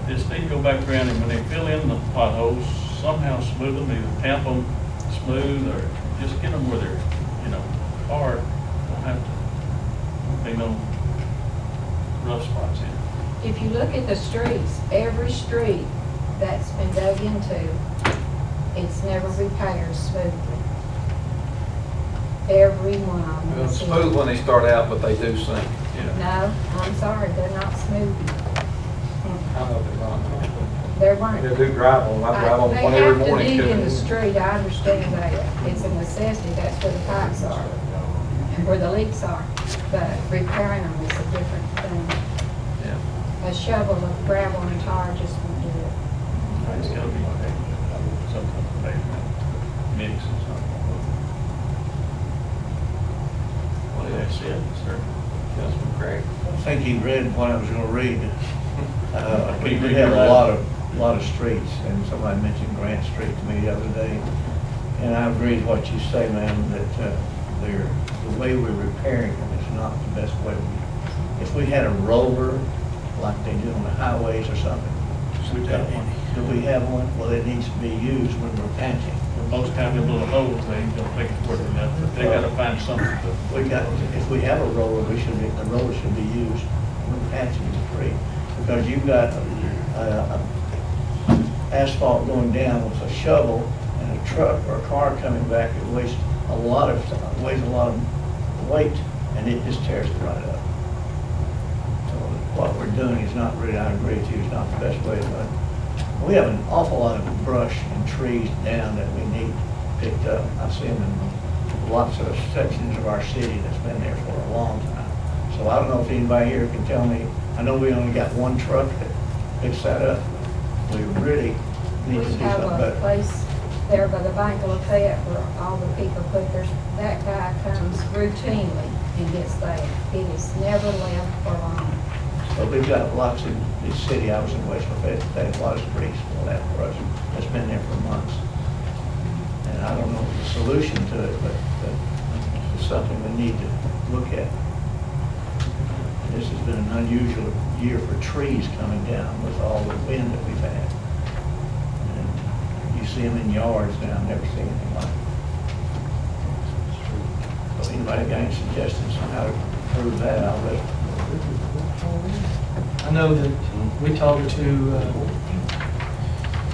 Speaker 10: Just need to go back around, and when they fill in the potholes, somehow smooth them, either tamp them smooth, or just get them where they're, hard, don't have to, be no rough spots in.
Speaker 15: If you look at the streets, every street that's been dug into, it's never repaired smoothly. Every one of them.
Speaker 6: Well, smooth when they start out, but they do sink.
Speaker 15: No, I'm sorry, they're not smooth.
Speaker 6: I know they're not.
Speaker 15: They weren't.
Speaker 6: They do drive on, I drive on one every morning.
Speaker 15: They have to dig in
Speaker 6: coming
Speaker 15: the street, I understand that. It's a necessity, that's where the pipes are and where the leaks are. But repairing them is a different thing.
Speaker 6: Yeah.
Speaker 15: A shovel of gravel and tar just won't do it.
Speaker 10: It's gotta be some kind of pavement mix or something. Well, that's it, sir. Councilman Craig.
Speaker 16: I think he read what I was gonna read. We
Speaker 10: Can you
Speaker 16: do
Speaker 10: read
Speaker 16: have
Speaker 10: your
Speaker 16: a lot of streets, and somebody mentioned Grant Street to me the other day. And I agree with what you say, ma'am, that the way we're repairing them is not the best way. If we had a roller, like they do on the highways or something, do we have one? Well, it needs to be used when we're patching.
Speaker 10: Most times them little holes, they don't think it's worth enough, but they gotta find something to.
Speaker 16: If we have a roller, the roller should be used when patching the street. Because you've got asphalt going down with a shovel and a truck or a car coming back, it weighs a lot of weight, and it just tears it right up. So what we're doing is not really, I agree with you, is not the best way to do it. We have an awful lot of brush and trees down that we need picked up. I've seen them in lots of sections of our city that's been there for a long time. So I don't know if anybody here can tell me, I know we only got one truck that picks that up. We really need to
Speaker 15: We
Speaker 16: do
Speaker 15: have
Speaker 16: something
Speaker 15: a
Speaker 16: better.
Speaker 15: place there by the Bank of Lafayette where all the people put that guy comes routinely and gets there. It is never left for long.
Speaker 16: But we've got lots in this city, I was in West Lafayette today, a lot of streets full of that brush that's been there for months. And I don't know the solution to it, but it's something we need to look at. This has been an unusual year for trees coming down with all the wind that we've had. And you see them in yards now, I've never seen anything like it. So anybody got any suggestions on how to improve that, I'll let.
Speaker 13: I know that we talked to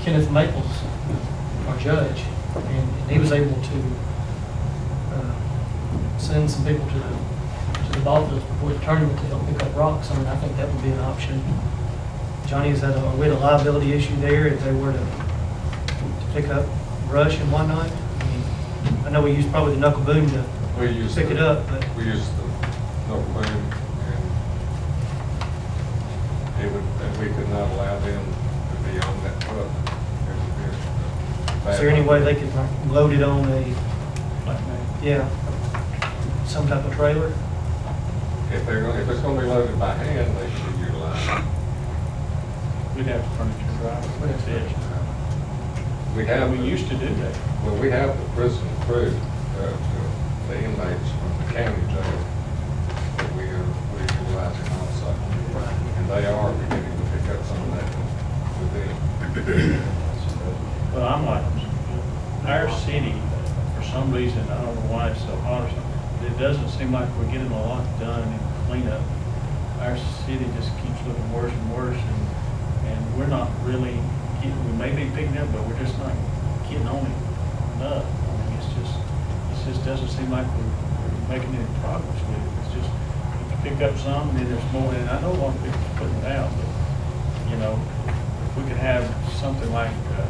Speaker 13: Kenneth Maples, our judge, and he was able to send some people to the ball fields before the tournament to help pick up rocks. I mean, I think that would be an option. Johnny, we had a liability issue there if they were to pick up brush and whatnot. I mean, I know we used probably the knuckle boom to
Speaker 17: We use
Speaker 13: pick it up, but
Speaker 17: We use the local boom, and we could not allow them to be on that truck.
Speaker 13: is there any way they could load it on a, yeah, some type of trailer?
Speaker 17: If it's gonna be loaded by hand, they should utilize it.
Speaker 10: We'd have to furniture drive. That's it.
Speaker 17: We used to do that. Well, we have the prison crew, the inmates from the county jail, that we're utilizing also. And they are beginning to pick up some of that with them.
Speaker 10: Well, I'm like, our city, for some reason, I don't know why it's so hard, it doesn't seem like we're getting a lot done in cleanup. Our city just keeps looking worse and worse, and we're not really getting, we may be picking up, but we're just not getting on it enough. I mean, it just doesn't seem like we're making any progress with it. It's just, you pick up some, and then there's more, and I know a lot of people are putting it out, but, you know, if we could have something like the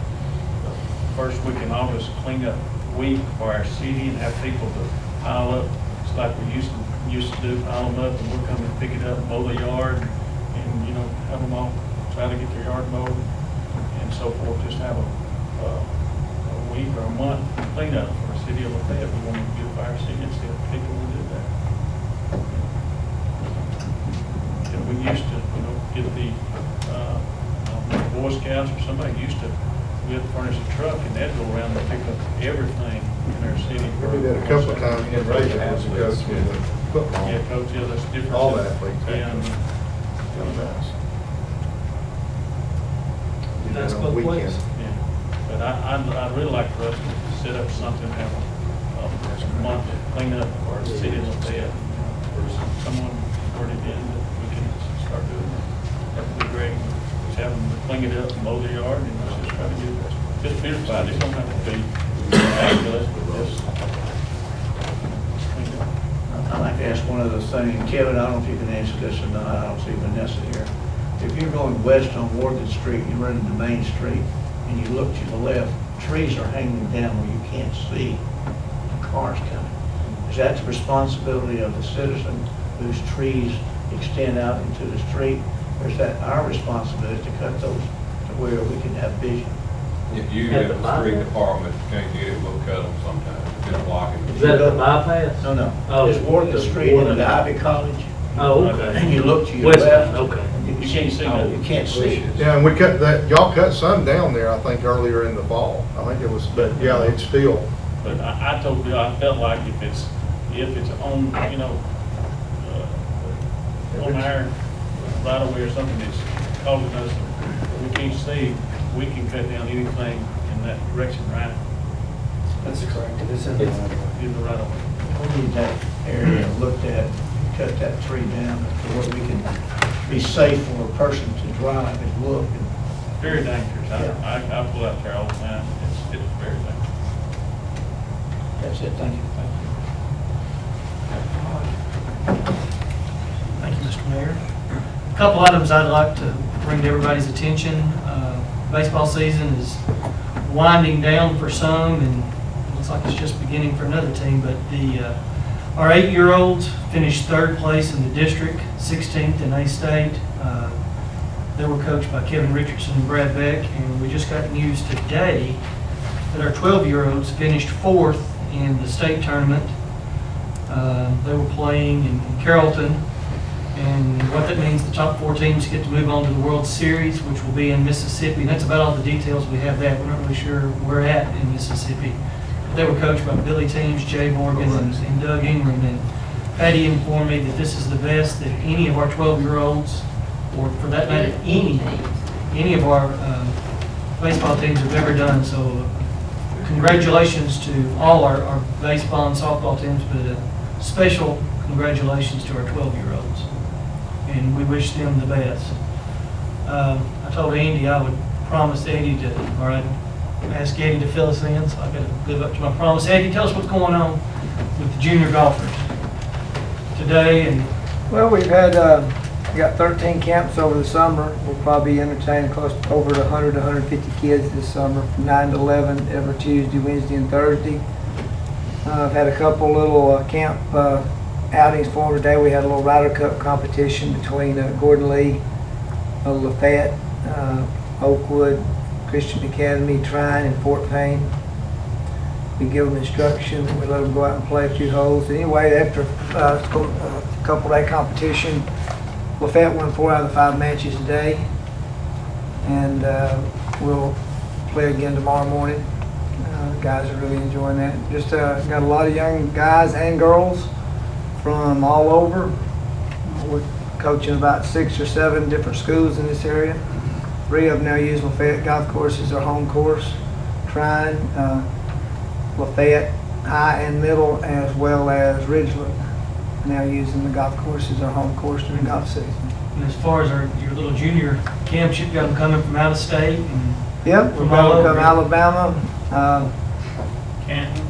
Speaker 10: first week in August cleanup week for our city and have people to pile up, it's like we used to do, pile them up, and we'll come and pick it up, mow the yard, and, you know, have them all try to get their yard mowed and so forth. Just have a week or a month cleanup for the city of Lafayette. We want to get by our city instead of people who do that. And we used to, you know, get the Boy Scouts or somebody used to, we had to furnish a truck, and they'd go around and pick up everything in our city.
Speaker 7: We did that a couple of times in Reagan, as a coach with the football.
Speaker 10: Yeah, coach, yeah, that's different.
Speaker 7: All athletes.
Speaker 10: And,
Speaker 13: That's
Speaker 7: on
Speaker 13: both
Speaker 7: the
Speaker 13: ways.
Speaker 7: weekend.
Speaker 10: yeah, but I'd really like for us to set up something, have a month cleanup for our city of Lafayette. Or someone already did that we can start doing that. That would be great. Just have them clean it up, mow the yard, and just try to get it, just beautified. It don't have to be fabulous, but just clean up.
Speaker 16: I'd like to ask one other thing. Kevin, I don't know if you can answer this or not. I don't see Vanessa here. If you're going west on Morgan Street, you run into Main Street, and you look to the left, trees are hanging down where you can't see the cars coming. Is that the responsibility of the citizen whose trees extend out into the street? Or is that our responsibility to cut those to where we can have vision?
Speaker 17: If you have the street department, can't get it, we'll cut them sometimes, just blocking them.
Speaker 12: Is that the bypass?
Speaker 16: No, no.
Speaker 12: Oh,
Speaker 16: Just Morgan Street into the Ivy College.
Speaker 12: Oh, okay.
Speaker 16: And you look to your
Speaker 12: West,
Speaker 16: left.
Speaker 12: okay.
Speaker 16: You can't see that. You can't see it.
Speaker 7: Yeah, and we cut that, y'all cut some down there, I think, earlier in the fall. I think it was, but yeah, it's still.
Speaker 10: But I told you, I felt like if it's on, you know, on our right of way or something that's causing us, we can't see, we can cut down anything in that direction, right?
Speaker 13: That's correct. It is in the right of way.
Speaker 10: In the right of way.
Speaker 16: We need that area looked at, cut that tree down to where we can be safe for a person to drive and look.
Speaker 10: Very dangerous.
Speaker 16: Yeah.
Speaker 10: I pull out there all the time. It's very dangerous.
Speaker 16: That's it, thank you.
Speaker 13: Thank you, Mr. Mayor. A couple items I'd like to bring to everybody's attention. Baseball season is winding down for some, and it looks like it's just beginning for another team, but our 8-year-olds finished 3rd place in the district, 16th in A-State. They were coached by Kevin Richardson and Brad Beck, and we just got news today that our 12-year-olds finished 4th in the state tournament. They were playing in Carrollton, and what that means, the top 4 teams get to move on to the World Series, which will be in Mississippi, and that's about all the details we have that. We're not really sure where we're at in Mississippi. They were coached by Billy Teams, Jay Morgan, and Doug Ingram, and Patty informed me that this is the best that any of our 12-year-olds, or for that matter, any of our baseball teams have ever done. So congratulations to all our baseball and softball teams, but special congratulations to our 12-year-olds. And we wish them the best. I told Andy I would promise Eddie to, or I'd ask Eddie to fill us in, so I've got to live up to my promise. Eddie, tell us what's going on with the junior golfers today. And
Speaker 18: well, we've had we got 13 camps over the summer. We'll probably be entertaining close to over 100 to 150 kids this summer from 9 to 11 every Tuesday, Wednesday, and Thursday. I've had a couple little camp outings for them today. We had a little Ryder Cup competition between Gordon Lee, Lafayette, Oakwood, Christian Academy, Trine, and Fort Payne. We give them instruction, and we let them go out and play a few holes. Anyway, after a couple day competition, Lafayette won 4 out of the 5 matches today, and we'll play again tomorrow morning. The guys are really enjoying that. Just got a lot of young guys and girls from all over. We're coaching about 6 or 7 different schools in this area. 3 of them now use Lafayette Golf Course as their home course. Trine, Lafayette High and Middle, as well as Ridgeland, now using the golf course as their home course during golf season.
Speaker 13: And as far as your little junior camps, you've got them coming from out of state? And
Speaker 18: yep, we're going to come Alabama.
Speaker 10: Canton?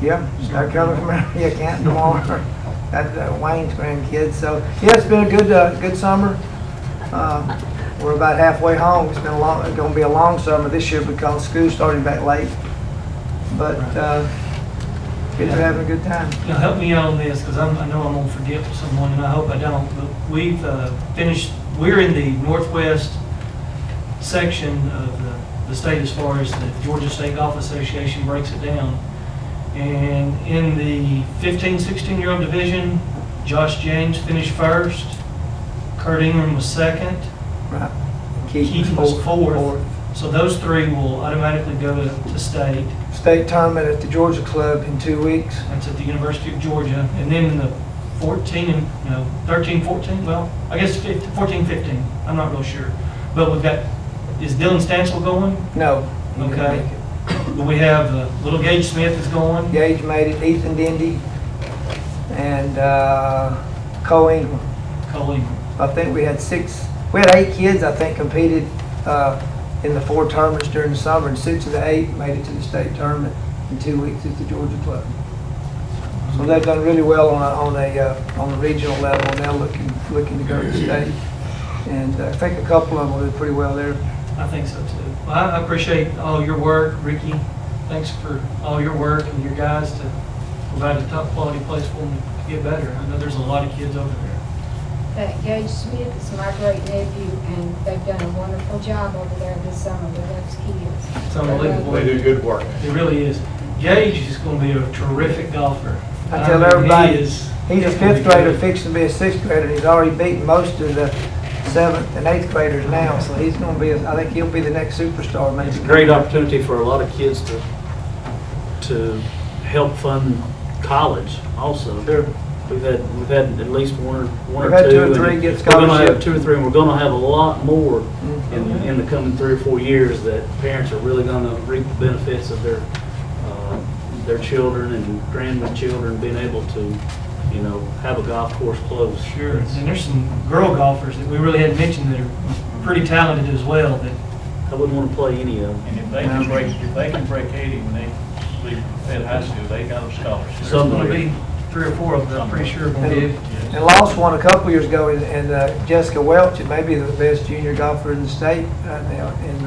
Speaker 18: Yep, start coming from Canton tomorrow. That's Wayne's grandkids. So yeah, it's been a good summer. We're about halfway home. It's going to be a long summer this year because school's starting back late. But kids are having a good time.
Speaker 13: Now help me out on this, because I know I'm going to forget someone, and I hope I don't. But we've finished. We're in the northwest section of the state as far as the Georgia State Golf Association breaks it down. And in the 15, 16-year-old division, Josh James finished first. Kurt Ingram was second.
Speaker 18: Right.
Speaker 13: Keith was fourth. So those 3 will automatically go to state.
Speaker 18: State tournament at the Georgia Club in 2 weeks.
Speaker 13: That's at the University of Georgia. And then in the 13, 14, well, I guess 14, 15. I'm not real sure. But we've got, is Dylan Stansel going?
Speaker 18: No.
Speaker 13: Okay. But we have little Gage Smith is going.
Speaker 18: Gage made it, Ethan Dindy, and Cole Ingram.
Speaker 13: Cole Ingram.
Speaker 18: I think we had 8 kids, I think, competed in the 4 tournaments during the summer, and 6 of the 8 made it to the state tournament in 2 weeks at the Georgia Club. So they've done really well on the regional level, and now looking to go to the state. And I think a couple of them will do pretty well there.
Speaker 13: I think so too. Well, I appreciate all your work, Ricky. Thanks for all your work and your guys to provide a top quality place for them to get better. I know there's a lot of kids over there.
Speaker 15: Gage Smith is my great nephew, and they've done a wonderful job over there this summer with those kids.
Speaker 13: It's unbelievable.
Speaker 7: They do good work.
Speaker 13: It really is. Gage is going to be a terrific golfer.
Speaker 18: I tell everybody, he's a 5th grader fixing to be a 6th grader, and he's already beaten most of the 7th and 8th graders now, so he's going to be, I think he'll be the next superstar. Maybe.
Speaker 12: It's a great opportunity for a lot of kids to help fund college also.
Speaker 18: Sure.
Speaker 12: We've had at least one or
Speaker 18: had 2
Speaker 12: two.
Speaker 18: or 3 get
Speaker 12: We're going to have
Speaker 18: scholarships.
Speaker 12: 2 or 3, and we're going to have a lot more in the coming 3 or 4 years that parents are really going to reap the benefits of their children and grandchildren being able to, have a golf course close.
Speaker 13: Sure. And there's some girl golfers that we really hadn't mentioned that are pretty talented as well. That
Speaker 12: I wouldn't want to play any of them.
Speaker 10: And if they can break 80 when they leave at high school, they got a scholarship.
Speaker 13: There's going to be 3 or 4 of them, I'm pretty sure.
Speaker 18: And Lost won a couple years ago, and Jessica Welch, it may be the best junior golfer in the state right now. And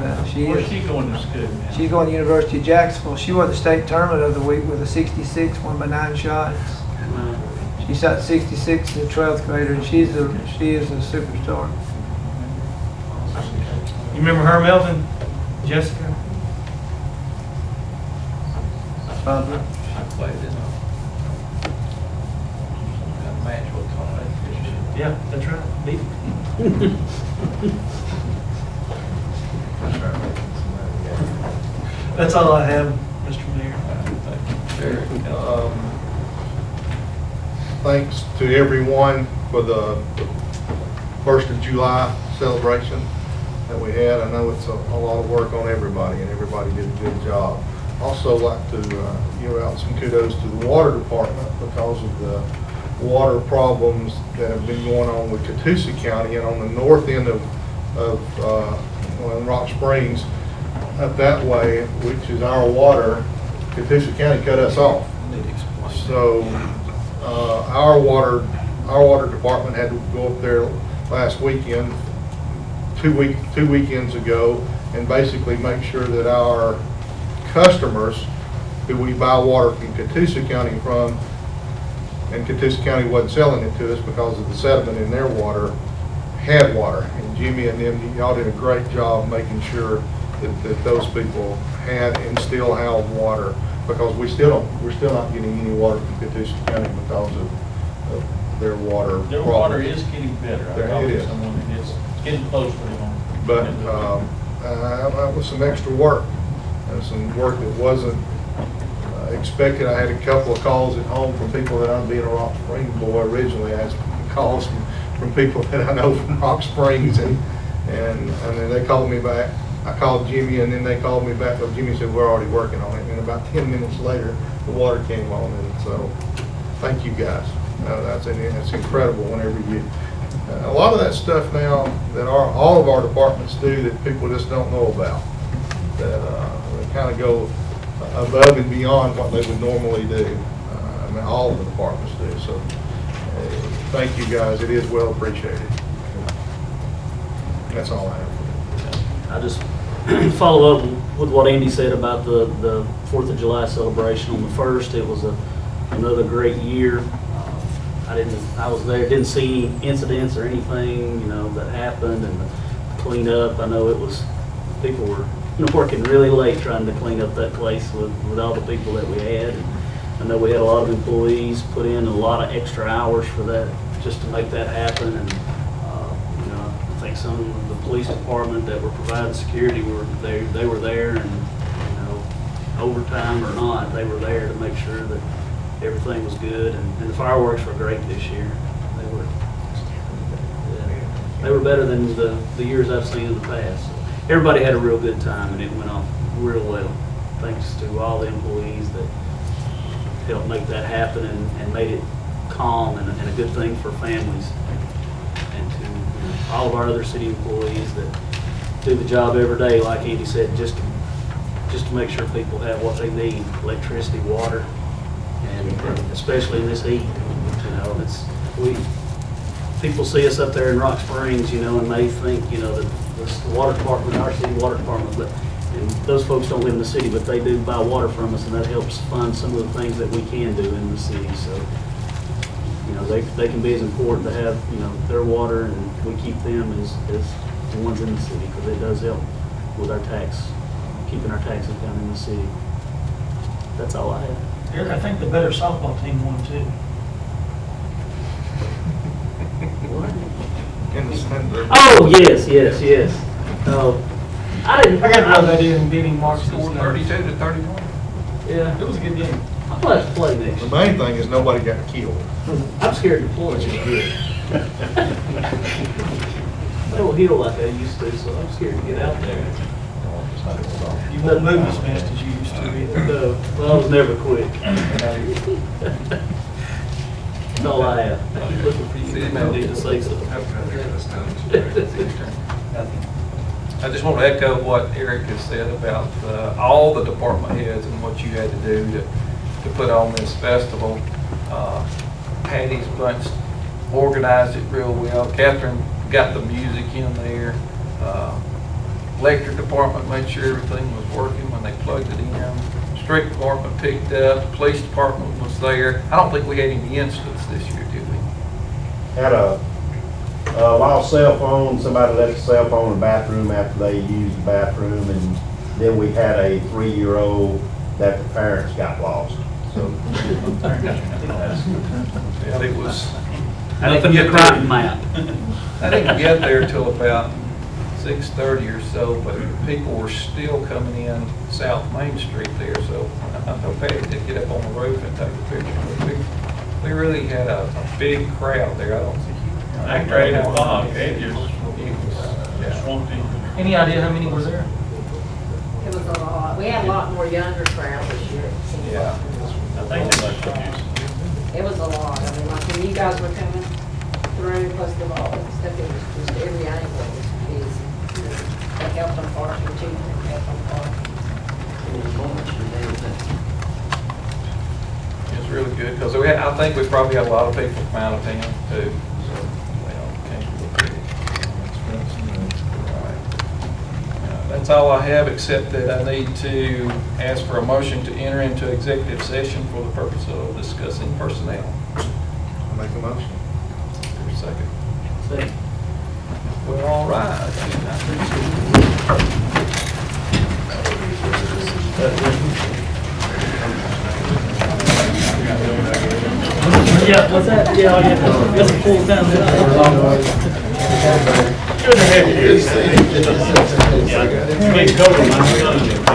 Speaker 10: Where's she going to school?
Speaker 18: She's going to the University of Jacksonville. She won the state tournament of the week with a 66, won by 9 shots. She shot 66 in the 12th grader, and she is a superstar.
Speaker 13: You remember her, Melvin? Jessica?
Speaker 18: Probably.
Speaker 6: I played in a match with Conrad Fisher.
Speaker 13: Yeah, that's right. Beat. That's all I have, Mr. Mayor.
Speaker 7: Thanks to everyone for the 1st of July celebration that we had. I know it's a lot of work on everybody, and everybody did a good job. Also like to give out some kudos to the water department because of the water problems that have been going on with Catoosa County and on the north end of Rock Springs up that way, which is our water. Catoosa County cut us off. So our water department had to go up there last weekend, two weekends ago, and basically make sure that our customers who we buy water from Catoosa County from, and Catoosa County wasn't selling it to us because of the sediment in their water, had water. And Jimmy and them, y'all did a great job making sure that those people had and still have water, because we're still not getting any water from Catoosa County because of their water.
Speaker 10: Their water is getting better. I
Speaker 7: It
Speaker 10: talked to
Speaker 7: is.
Speaker 10: someone, and it's getting close for them.
Speaker 7: But that was some extra work, some work that wasn't expected. I had a couple of calls at home from people that I'm being a Rock Springs boy originally. I had calls from people that I know from Rock Springs, and then they called me back. I called Jimmy, and then they called me back. Well, Jimmy said, we're already working on it. And about 10 minutes later, the water came on. And so, thank you guys. That's incredible whenever you, a lot of that stuff now that all of our departments do that people just don't know about, that they kind of go above and beyond what they would normally do. I mean, all of the departments do. So, thank you guys. It is well appreciated. That's all I have.
Speaker 12: I just follow up with what Andy said about the 4th of July celebration on the 1st. It was another great year. I was there, didn't see any incidents or anything, that happened, and the cleanup. I know people were working really late trying to clean up that place with all the people that we had. And I know we had a lot of employees put in a lot of extra hours for that, just to make that happen. And I think some of the police department that were providing security they were there, and overtime or not, they were there to make sure that everything was good, and the fireworks were great this year. They were better than the years I've seen in the past. So everybody had a real good time, and it went off real well. Thanks to all the employees that helped make that happen and made it calm and a good thing for families. And to all of our other city employees that do the job every day, like Andy said, just to make sure people have what they need: electricity, water, and especially in this heat. People see us up there in Rock Springs, and they think, that the water department, our city water department, and those folks don't live in the city, but they do buy water from us, and that helps fund some of the things that we can do in the city. So, they can be as important to have, their water, and we keep them as the ones in the city, because it does help with our keeping our taxes down in the city. That's all I have.
Speaker 13: I think the better softball team won too.
Speaker 12: Oh, yes. I
Speaker 13: got to rub that in, beating Mark's
Speaker 6: 32 to 31.
Speaker 12: Yeah.
Speaker 13: It was a good game.
Speaker 12: I'll have to play next
Speaker 7: The
Speaker 12: year.
Speaker 7: main thing is nobody got killed.
Speaker 12: I'm scared to play.
Speaker 7: Which is good.
Speaker 12: I don't heal like I used to, so I'm scared to get out there.
Speaker 13: You won't move as fast as you used to either.
Speaker 12: No, well, I was never quick. That's all I have. I keep looking for you. You might need to say something.
Speaker 6: I just want to echo what Eric has said about all the department heads and what you had to do to put on this festival. Patty's bunch organized it real well. Catherine got the music in there. Electric department made sure everything was working when they plugged it in. Street department picked up. Police department was there. I don't think we had any incidents this year, did we?
Speaker 5: Had a lost cell phone. Somebody left a cell phone in the bathroom after they used the bathroom, and then we had a 3-year-old that the parents got lost. So
Speaker 6: Yeah, it was.
Speaker 12: I didn't get the map.
Speaker 6: I didn't get there till about 6:30 or so, but people were still coming in South Main Street there, so I know Patty did get up on the roof and take a picture. But we really had a big crowd there. I don't think
Speaker 10: I agree with Bob. It was swamped in.
Speaker 13: Any idea how many were there?
Speaker 19: It was a lot. We had a lot more younger crowd this year. It seemed
Speaker 6: Yeah.
Speaker 10: I think they must have used it.
Speaker 19: It was a lot. I mean, like when you guys were coming through, plus the ball and stuff, it was just every angle was busy. They helped on parking too. They helped on parking.
Speaker 6: It's really good because I think we probably had a lot of people from out of town too. So they all came to look at it. Right. That's all I have, except that I need to ask for a motion to enter into executive session for the purpose of discussing personnel.
Speaker 7: I'll make a motion.
Speaker 6: For a second. Well, all right.
Speaker 12: Yeah, what's that? Yeah, oh, yeah, that's a full time. Good to have you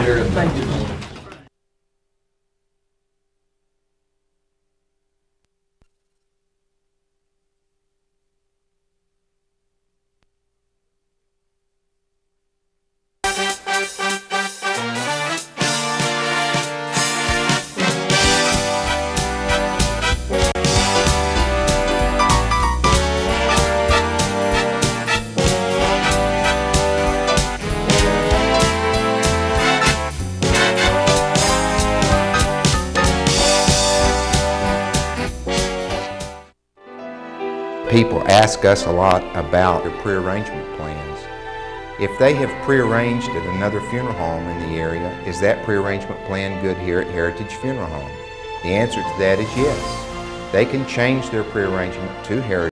Speaker 12: here. Thank you.
Speaker 20: People ask us a lot about their prearrangement plans. If they have prearranged at another funeral home in the area, is that prearrangement plan good here at Heritage Funeral Home? The answer to that is yes. They can change their prearrangement to Heritage